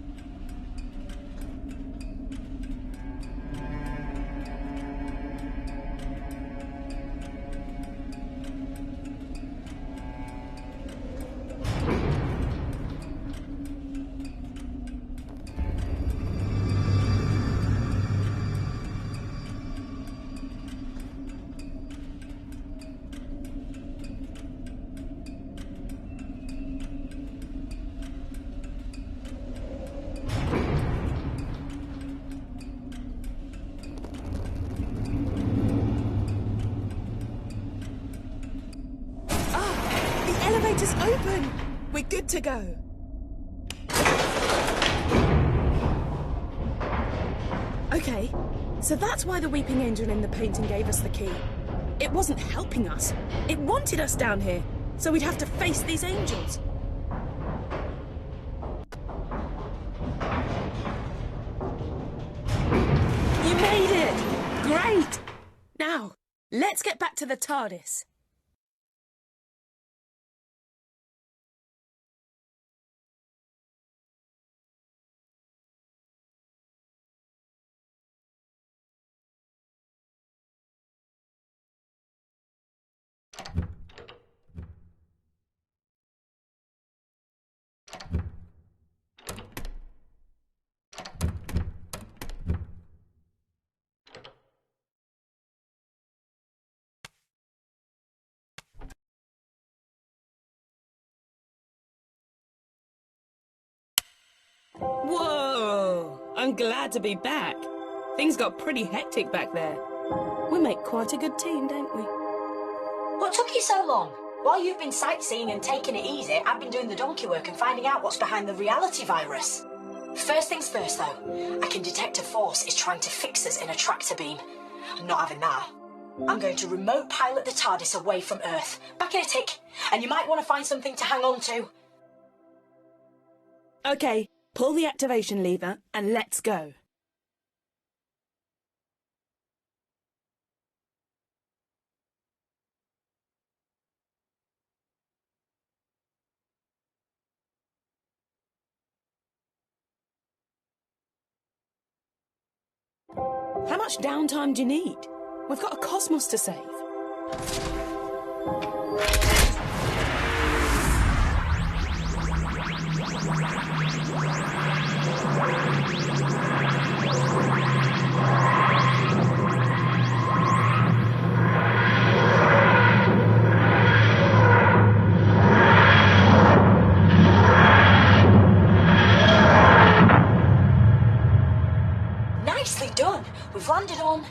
Elevator's open! We're good to go. Okay, so that's why the Weeping Angel in the painting gave us the key. It wasn't helping us. It wanted us down here, so we'd have to face these angels. You made it! Great! Now, let's get back to the TARDIS. I'm glad to be back. Things got pretty hectic back there. We make quite a good team, don't we? What took you so long? While you've been sightseeing and taking it easy, I've been doing the donkey work and finding out what's behind the reality virus. First things first, though. I can detect a force is trying to fix us in a tractor beam. I'm not having that. I'm going to remote pilot the TARDIS away from Earth. Back in a tick, and you might want to find something to hang on to. Okay, pull the activation lever and let's go. How much downtime do you need? We've got a cosmos to save. Nicely done. We've landed on...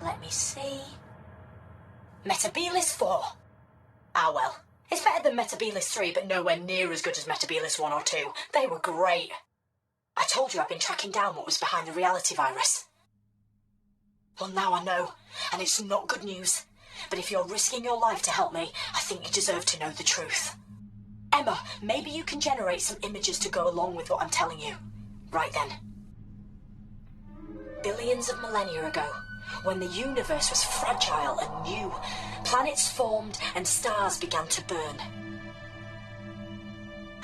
Let me see... Metabilis 4. Ah, well. It's better than Metabilis 3, but nowhere near as good as Metabilis 1 or 2. They were great. I told you I've been tracking down what was behind the reality virus. Well, now I know, and it's not good news. But if you're risking your life to help me, I think you deserve to know the truth. Emma, maybe you can generate some images to go along with what I'm telling you. Right then. Billions of millennia ago, when the universe was fragile and new, planets formed and stars began to burn.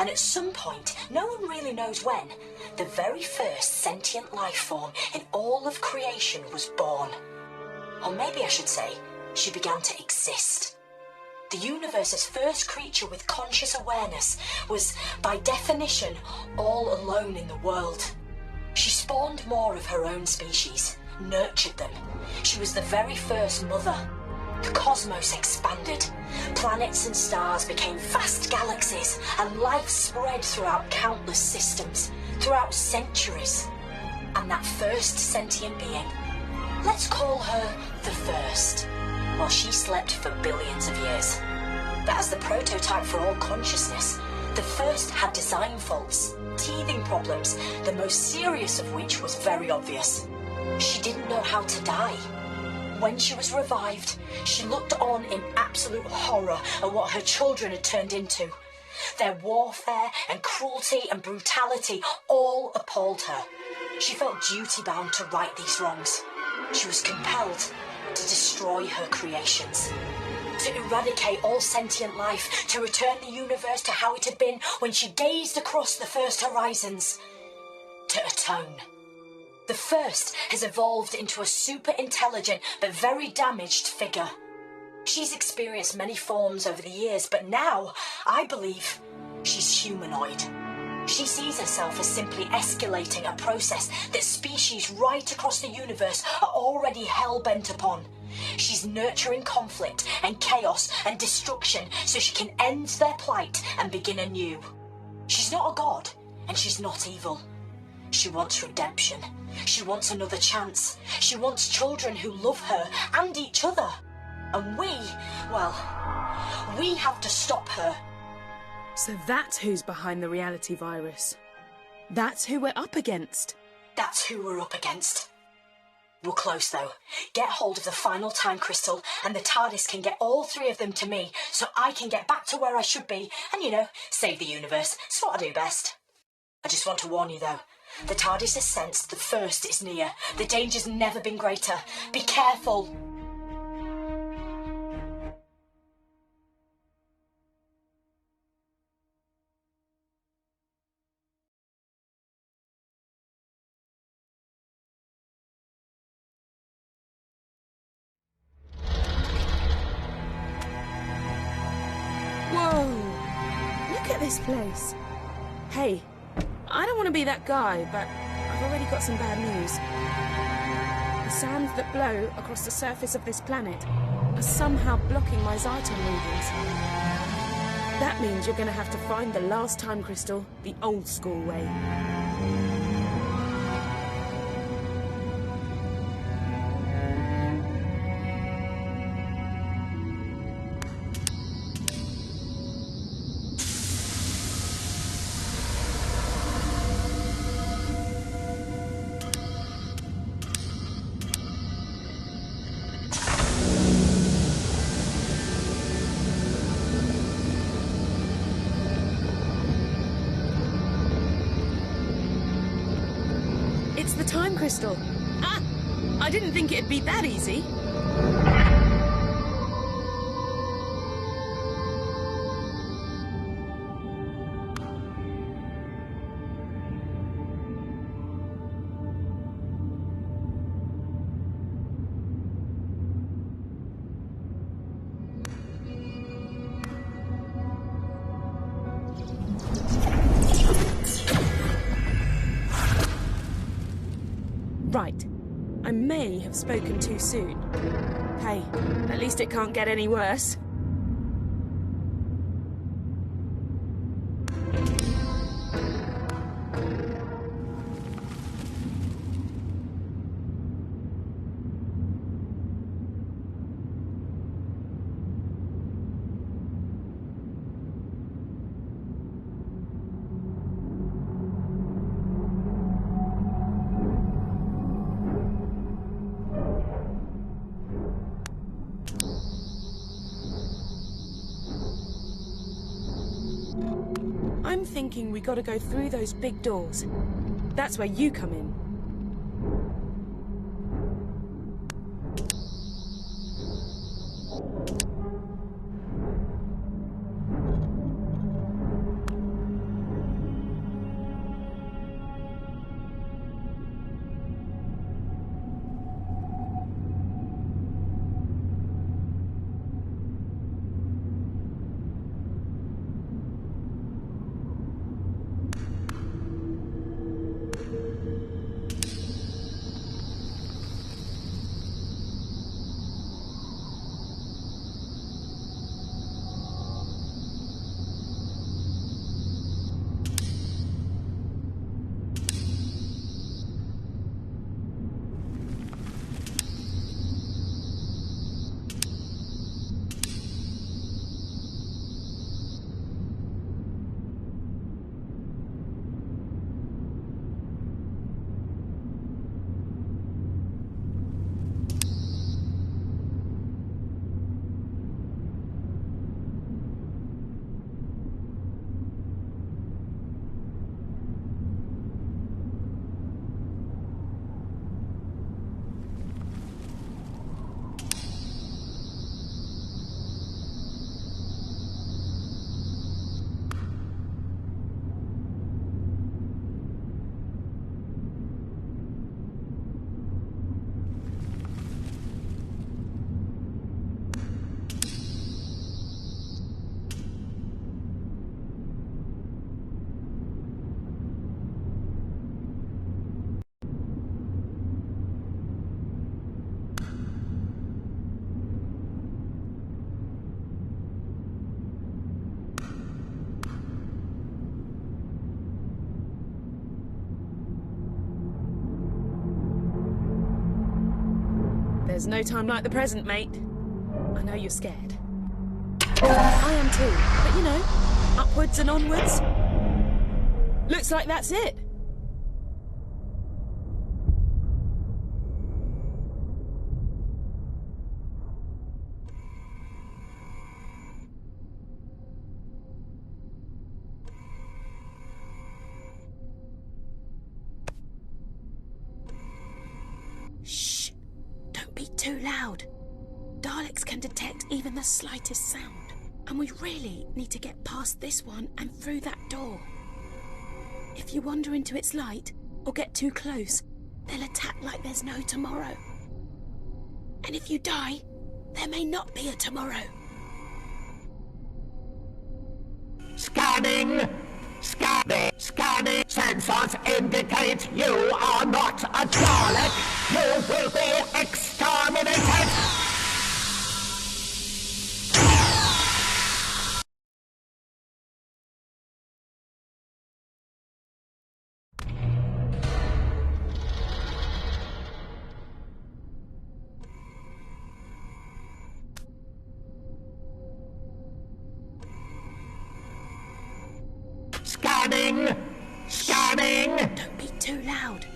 And at some point, no one really knows when, the very first sentient life form in all of creation was born. Or maybe I should say, she began to exist. The universe's first creature with conscious awareness was, by definition, all alone in the world. She spawned more of her own species, nurtured them. She was the very first mother. The cosmos expanded. Planets and stars became vast galaxies, and life spread throughout countless systems, throughout centuries. And that first sentient being, let's call her the First. Well, she slept for billions of years. But as the prototype for all consciousness, the First had design faults, teething problems, the most serious of which was very obvious. She didn't know how to die. When she was revived, she looked on in absolute horror at what her children had turned into. Their warfare and cruelty and brutality all appalled her. She felt duty-bound to right these wrongs. She was compelled to destroy her creations, to eradicate all sentient life, to return the universe to how it had been when she gazed across the first horizons, to atone. The First has evolved into a super intelligent but very damaged figure. She's experienced many forms over the years, but now, I believe, she's humanoid. She sees herself as simply escalating a process that species right across the universe are already hell-bent upon. She's nurturing conflict and chaos and destruction so she can end their plight and begin anew. She's not a god, and she's not evil. She wants redemption. She wants another chance. She wants children who love her and each other. And we have to stop her. So that's who's behind the reality virus. That's who we're up against. That's who we're up against. We're close, though. Get hold of the final time crystal, and the TARDIS can get all three of them to me, so I can get back to where I should be, and, save the universe. It's what I do best. I just want to warn you, though. The TARDIS has sensed the First is near. The danger's never been greater. Be careful. Whoa! Look at this place. Hey, I don't want to be that guy, but I've already got some bad news. The sands that blow across the surface of this planet are somehow blocking my Zyton readings. That means you're going to have to find the last time crystal the old school way. time crystal. Ah! I didn't think it'd be that easy. Right. I may have spoken too soon. Hey, at least it can't get any worse. I'm thinking we gotta go through those big doors. That's where you come in. There's no time like the present, mate. I know you're scared. I am too, but you know, upwards and onwards. Looks like that's it. Shh. Don't be too loud. Daleks can detect even the slightest sound. And we really need to get past this one and through that door. If you wander into its light or get too close, they'll attack like there's no tomorrow. And if you die, there may not be a tomorrow. Scanning! Scanning! Scanning! Sensors indicate you are not a Dalek! You will be exterminated! Scanning! Scanning! Don't be too loud.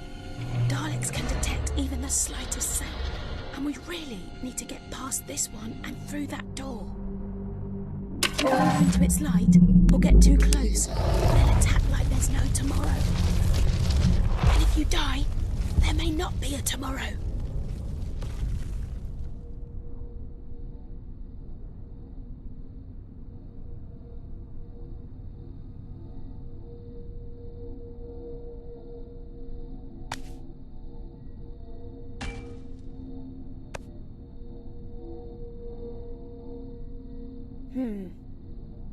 Daleks can detect even the slightest sound. And we really need to get past this one and through that door. If you wander into its light or get too close, they'll attack like there's no tomorrow. And if you die, There may not be a tomorrow.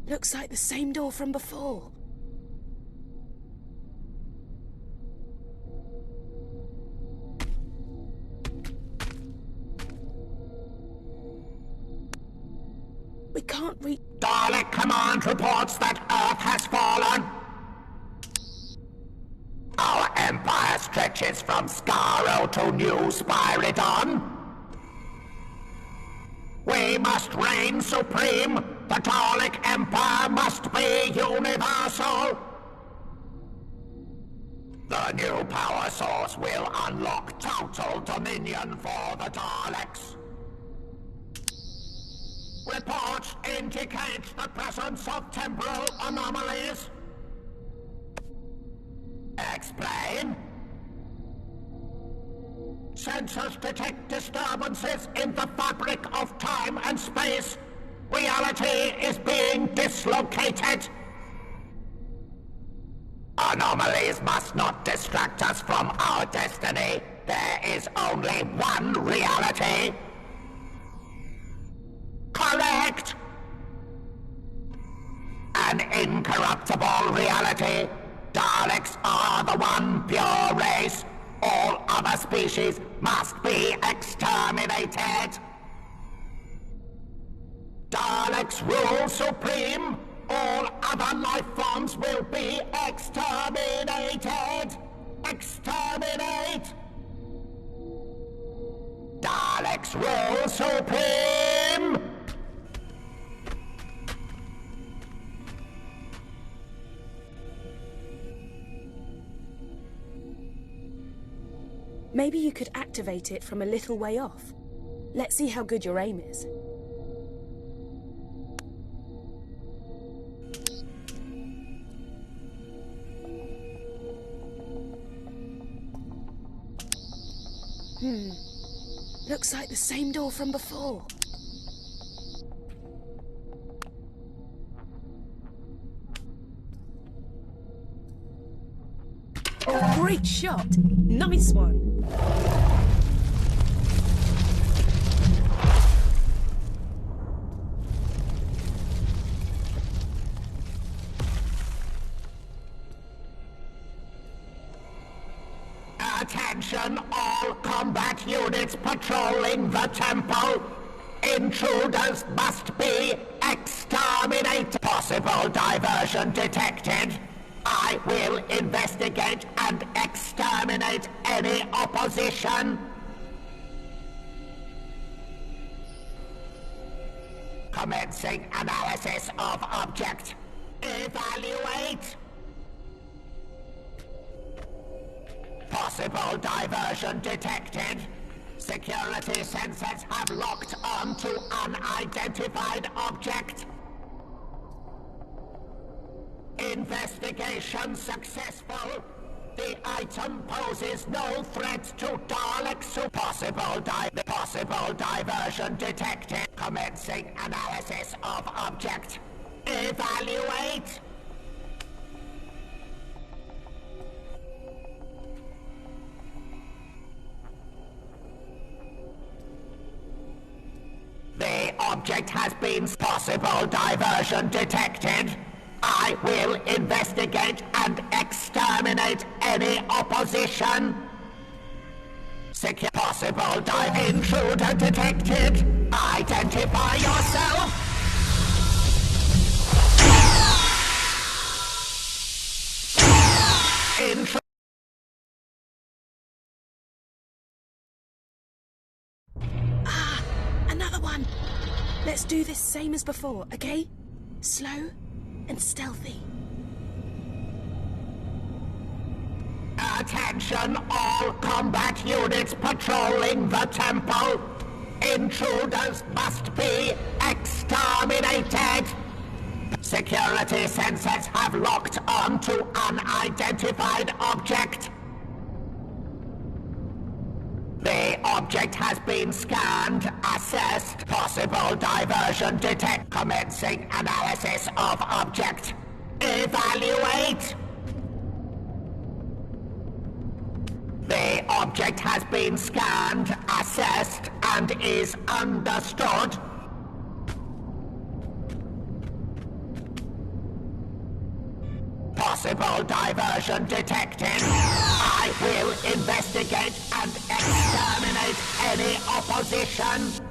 Looks like the same door from before. We can't reach... Dalek Command reports that Earth has fallen. Our empire stretches from Skaro to New Spyridon. We must reign supreme. The Dalek Empire must be universal. The new power source will unlock total dominion for the Daleks. Reports indicate the presence of temporal anomalies. Explain. Sensors detect disturbances in the fabric of time and space. Reality is being dislocated. Anomalies must not distract us from our destiny. There is only one reality. Correct! An incorruptible reality. Daleks are the one pure race. All other species must be exterminated. Daleks rule supreme. All other life forms will be exterminated. Exterminate! Daleks rule supreme! Maybe you could activate it from a little way off. Let's see how good your aim is. Looks like the same door from before. Great shot! Nice one! Attention, all combat units patrolling the temple. Intruders must be exterminated. Possible diversion detected. I will investigate and exterminate any opposition. Commencing analysis of object. Evaluate. Possible diversion detected. Security sensors have locked onto unidentified object. Investigation successful. The item poses no threat to Daleks. Possible diversion detected. Commencing analysis of object. Evaluate. The object has been possible diversion detected. I will investigate and exterminate any opposition. Secure possible intruder detected. Identify yourself. Another one! Let's do this same as before, okay? Slow and stealthy. Attention, all combat units patrolling the temple. Intruders must be exterminated. Security sensors have locked onto unidentified object. The object has been scanned, assessed, possible diversion detect, commencing analysis of object. Evaluate! The object has been scanned, assessed, and is understood. Possible diversion detected. I will investigate and exterminate any opposition.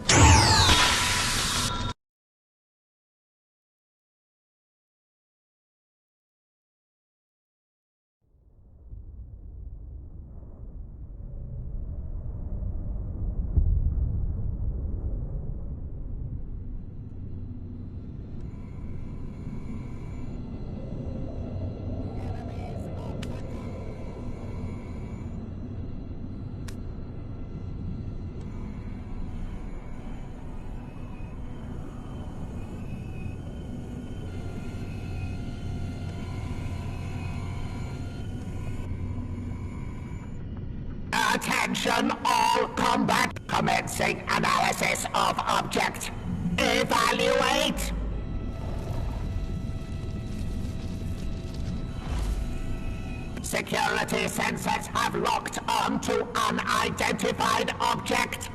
Attention all combat. Commencing analysis of object. Evaluate. Security sensors have locked on to unidentified object.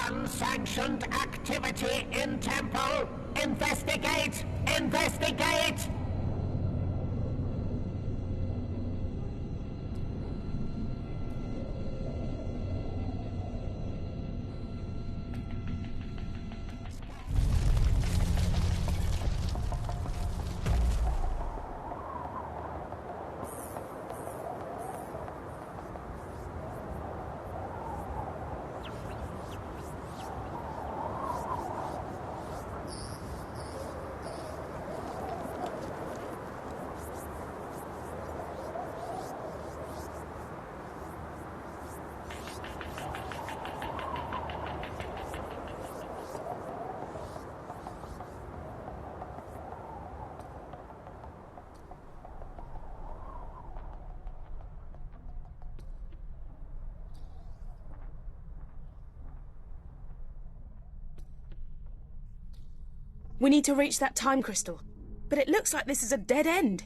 Unsanctioned activity in temple. Investigate! Investigate! We need to reach that time crystal, but it looks like this is a dead end.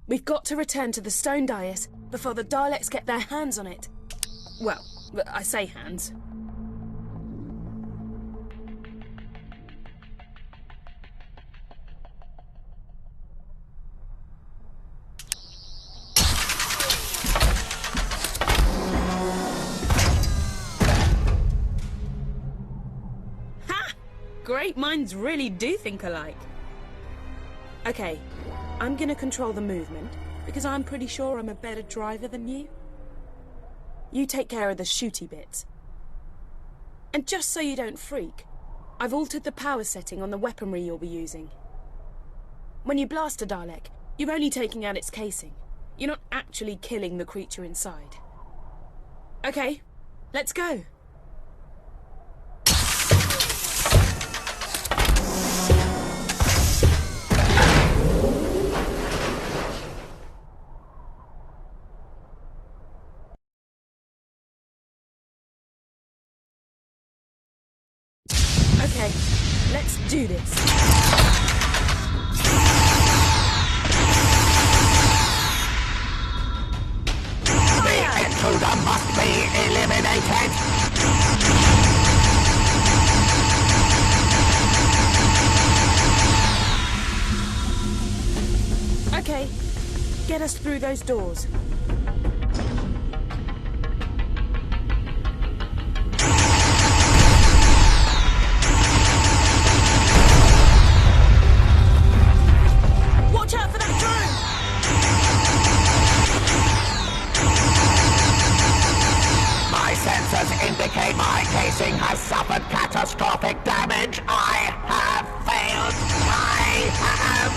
We've got to return to the stone dais before the Daleks get their hands on it. Well, I say hands. Great minds really do think alike. Okay, I'm gonna control the movement, because I'm pretty sure I'm a better driver than you. You take care of the shooty bits. And just so you don't freak, I've altered the power setting on the weaponry you'll be using. When you blast a Dalek, you're only taking out its casing. You're not actually killing the creature inside. Okay, let's go. Okay, let's do this. The intruder must be eliminated. Okay, get us through those doors. casing has suffered catastrophic damage. I have failed. I have...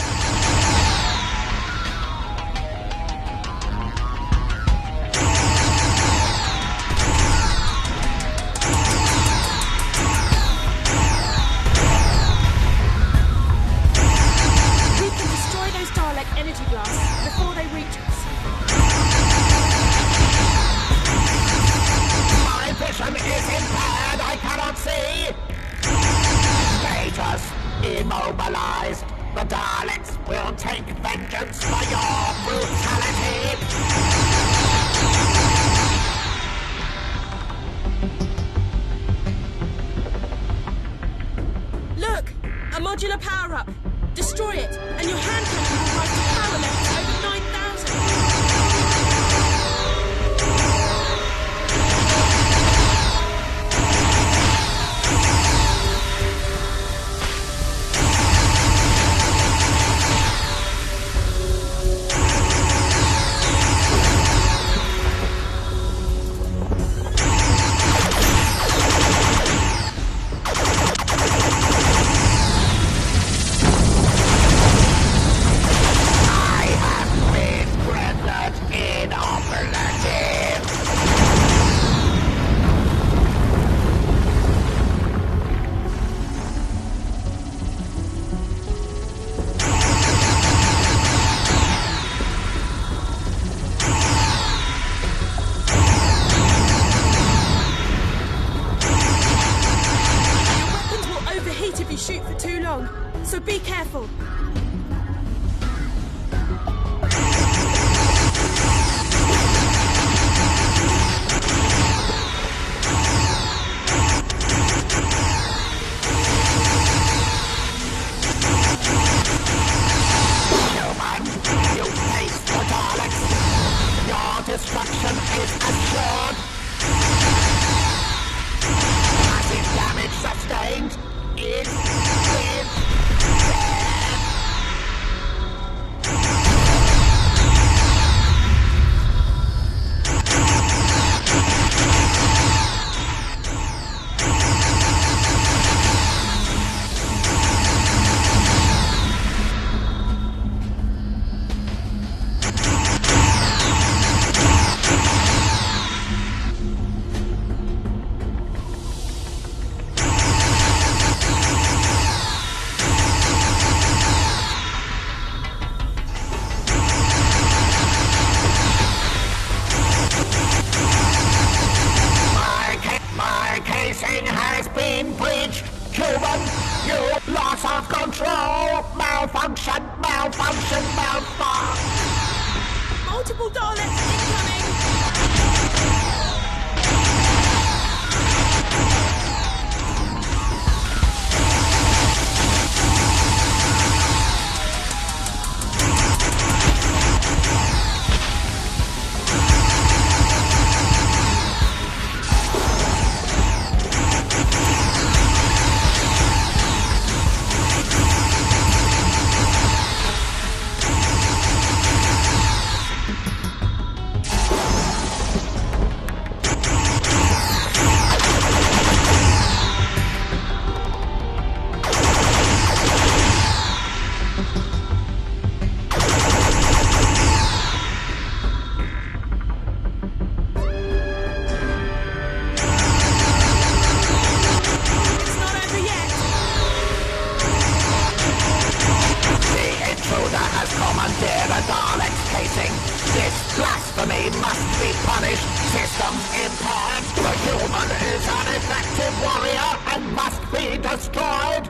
We can destroy those Dalek energy blasts before they reach us. My vision is impaired. I cannot see. Status immobilized. The Daleks will take vengeance for your brutality. Look! A modular power-up! Destroy it, and your hand cannon will rise to power levels over 9,000! If you shoot for too long, so be careful. Human, you face the Daleks. Your destruction is assured. Massive damage sustained. Is dead. Has been breached. Human, you loss of control. Malfunction. Multiple Daleks incoming! This blasphemy must be punished. Systems impaired. The human is an effective warrior and must be destroyed.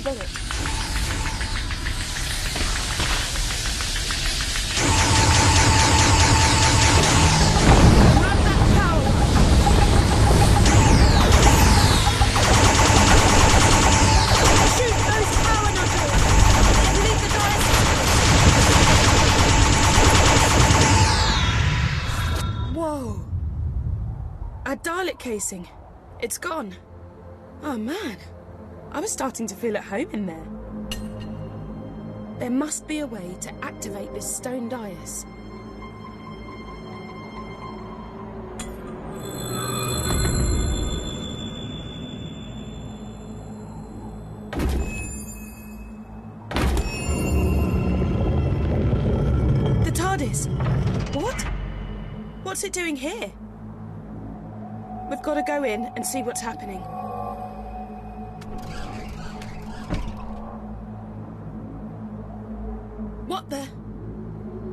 bullet. Grab that power line. Shoot those power nodules. Leave the dice. Whoa. A Dalek casing. It's gone. Oh man. I was starting to feel at home in there. There must be a way to activate this stone dais. The TARDIS! What? What's it doing here? We've got to go in and see what's happening. What the?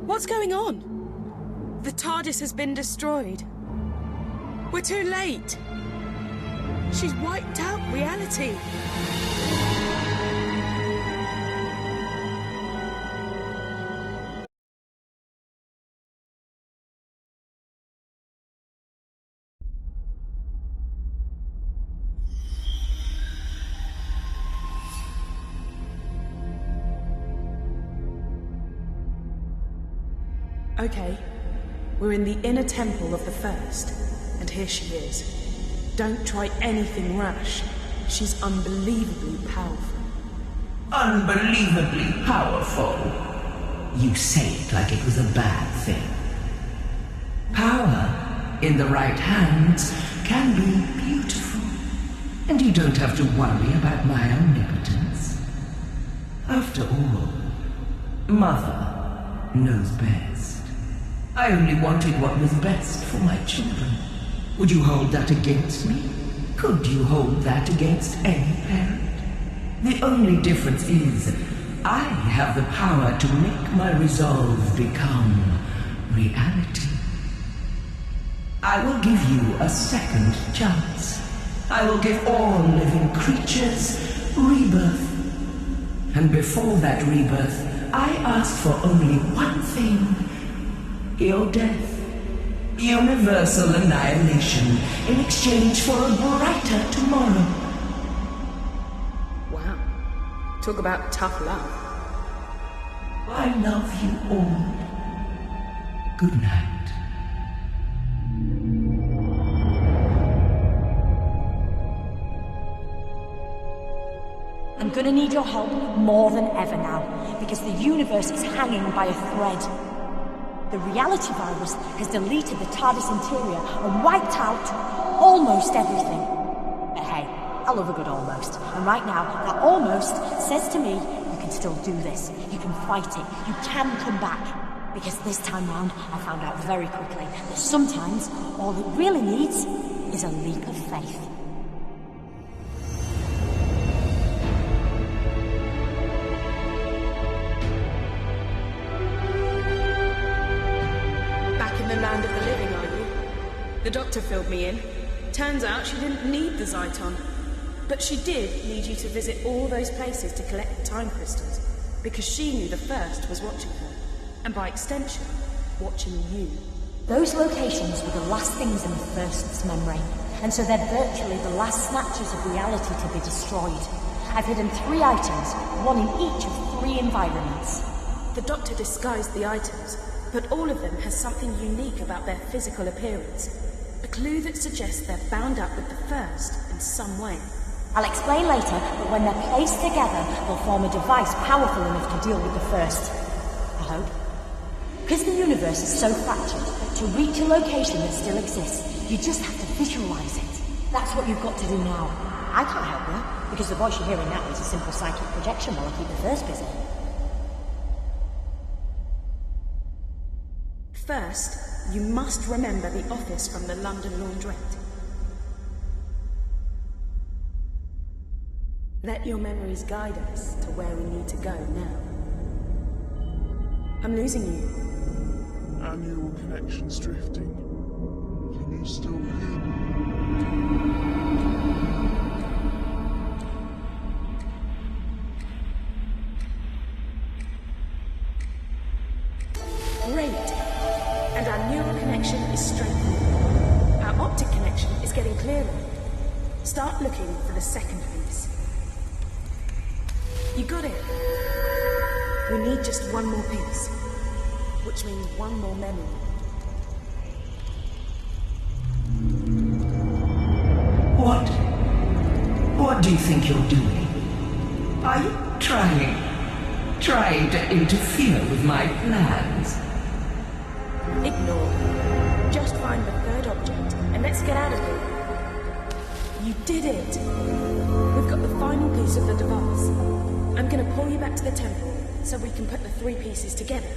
What's going on? The TARDIS has been destroyed. We're too late. She's wiped out reality. Okay, we're in the inner temple of the First, and here she is. Don't try anything rash. She's unbelievably powerful. Unbelievably powerful? You say it like it was a bad thing. Power, in the right hands, can be beautiful. And you don't have to worry about my omnipotence. After all, Mother knows best. I only wanted what was best for my children. Would you hold that against me? Could you hold that against any parent? The only difference is, I have the power to make my resolve become reality. I will give you a second chance. I will give all living creatures rebirth. And before that rebirth, I ask for only one thing. Your death. Universal annihilation in exchange for a brighter tomorrow. Wow. Talk about tough love. I love you all. Good night. I'm gonna need your help more than ever now, because the universe is hanging by a thread. The reality virus has deleted the TARDIS interior and wiped out almost everything. But hey, I love a good almost. And right now, that almost says to me, you can still do this. You can fight it. You can come back. Because this time round, I found out very quickly that sometimes all it really needs is a leap of faith. Land of the living, are you? The doctor filled me in. Turns out she didn't need the Zyton. But she did need you to visit all those places to collect the time crystals, because she knew the First was watching her. And by extension, watching you. Those locations were the last things in the First's memory, and so they're virtually the last snatches of reality to be destroyed. I've hidden 3 items, one in each of 3 environments. The doctor disguised the items, but all of them has something unique about their physical appearance. A clue that suggests they're bound up with the First in some way. I'll explain later, but when they're placed together, they'll form a device powerful enough to deal with the First. I hope. Because the universe is so fractured, to reach a location that still exists, you just have to visualize it. That's what you've got to do now. I can't help you, because the voice you're hearing now is a simple psychic projection while I keep the First busy. First, you must remember the office from the London laundrette. Let your memories guide us to where we need to go now. I'm losing you. Our neural connection's drifting. Can you still hear me? Our neural connection is strengthening. Our optic connection is getting clearer. Start looking for the second piece. You got it. We need just one more piece, which means one more memory. What do you think you're doing? Are you trying to interfere with my plans? Ignore. Just find the third object, and let's get out of here. You did it! We've got the final piece of the device. I'm gonna pull you back to the temple, so we can put the three pieces together.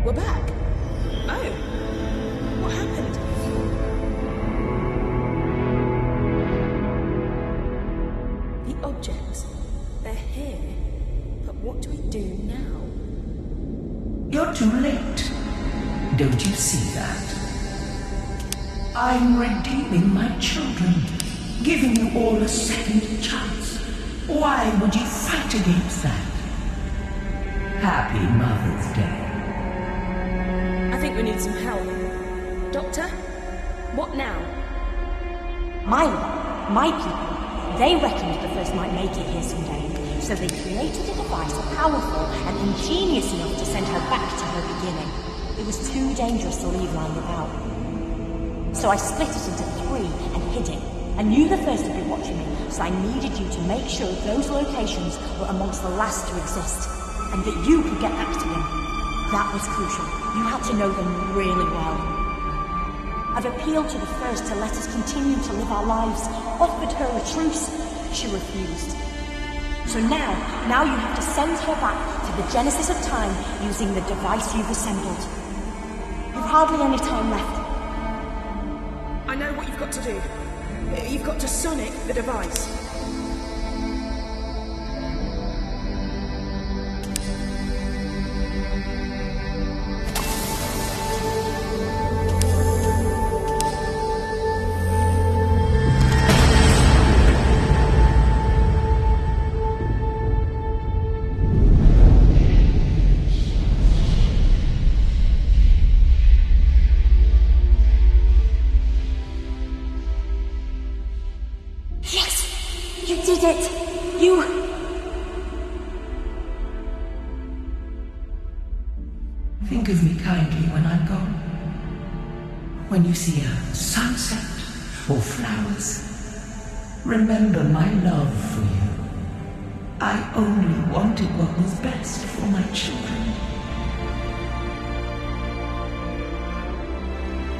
We're back! Oh! What happened? The objects, they're here. But what do we do now? You're too late. Don't you see that? I'm redeeming my children, giving you all a second chance. Why would you fight against that? Happy Mother's Day. I think we need some help. Doctor? What now? My people, they reckoned the first might make it here someday. So they created a device powerful and ingenious enough to send her back to her beginning. It was too dangerous to leave lying about. So I split it into three and hid it. I knew the first would be watching me, so I needed you to make sure those locations were amongst the last to exist, and that you could get back to them. That was crucial. You had to know them really well. I've appealed to the first to let us continue to live our lives, offered her a truce. She refused. So now you have to send her back to the genesis of time using the device you've assembled. You've hardly any time left. I know what you've got to do. You've got to sonic the device. Think of me kindly when I'm gone. When you see a sunset or flowers, remember my love for you. I only wanted what was best for my children.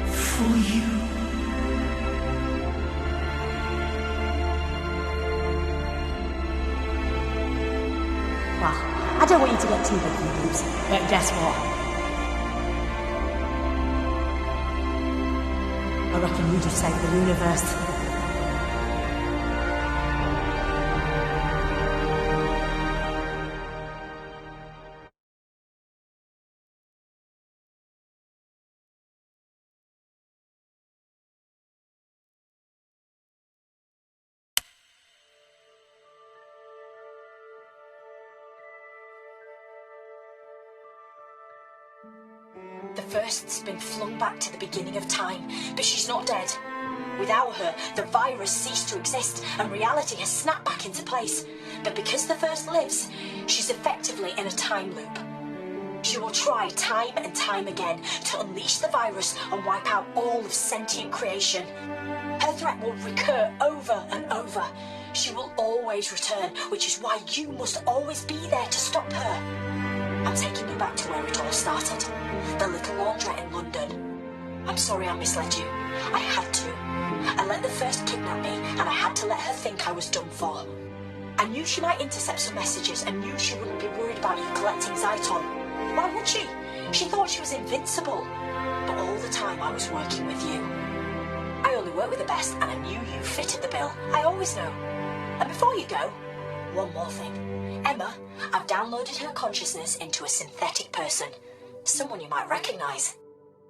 For you. Well, I don't want you to get too big for your boobs, but guess what? I reckon you just saved the universe. The first's been flung back to the beginning of time, but she's not dead. Without her, the virus ceased to exist and reality has snapped back into place. But because the first lives, she's effectively in a time loop. She will try time and time again to unleash the virus and wipe out all of sentient creation. Her threat will recur over and over. She will always return, which is why you must always be there to stop her. I'm taking you back to where it all started. The little laundrette in London. I'm sorry I misled you. I had to. I let the first kidnap me, and I had to let her think I was done for. I knew she might intercept some messages and knew she wouldn't be worried about you collecting Zyton. Why would she? She thought she was invincible. But all the time I was working with you. I only work with the best, and I knew you fitted the bill. I always know. And before you go, one more thing. Emma, I've downloaded her consciousness into a synthetic person. Someone you might recognise.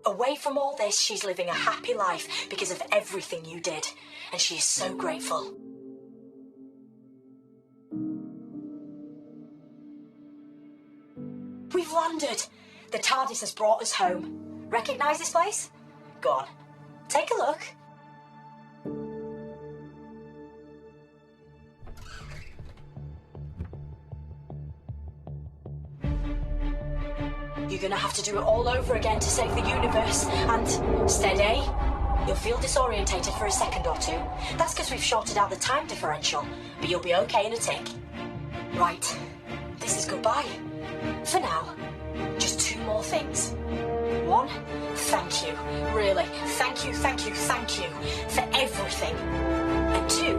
Away from all this, she's living a happy life because of everything you did. And she is so grateful. landed. The TARDIS has brought us home. Recognise this place? Go on. Take a look. You're gonna have to do it all over again to save the universe. And steady. You'll feel disorientated for a second or two. That's because we've shorted out the time differential. But you'll be okay in a tick. Right. This is goodbye. For now. Just 2 more things. 1, thank you. Really. Thank you for everything. And 2,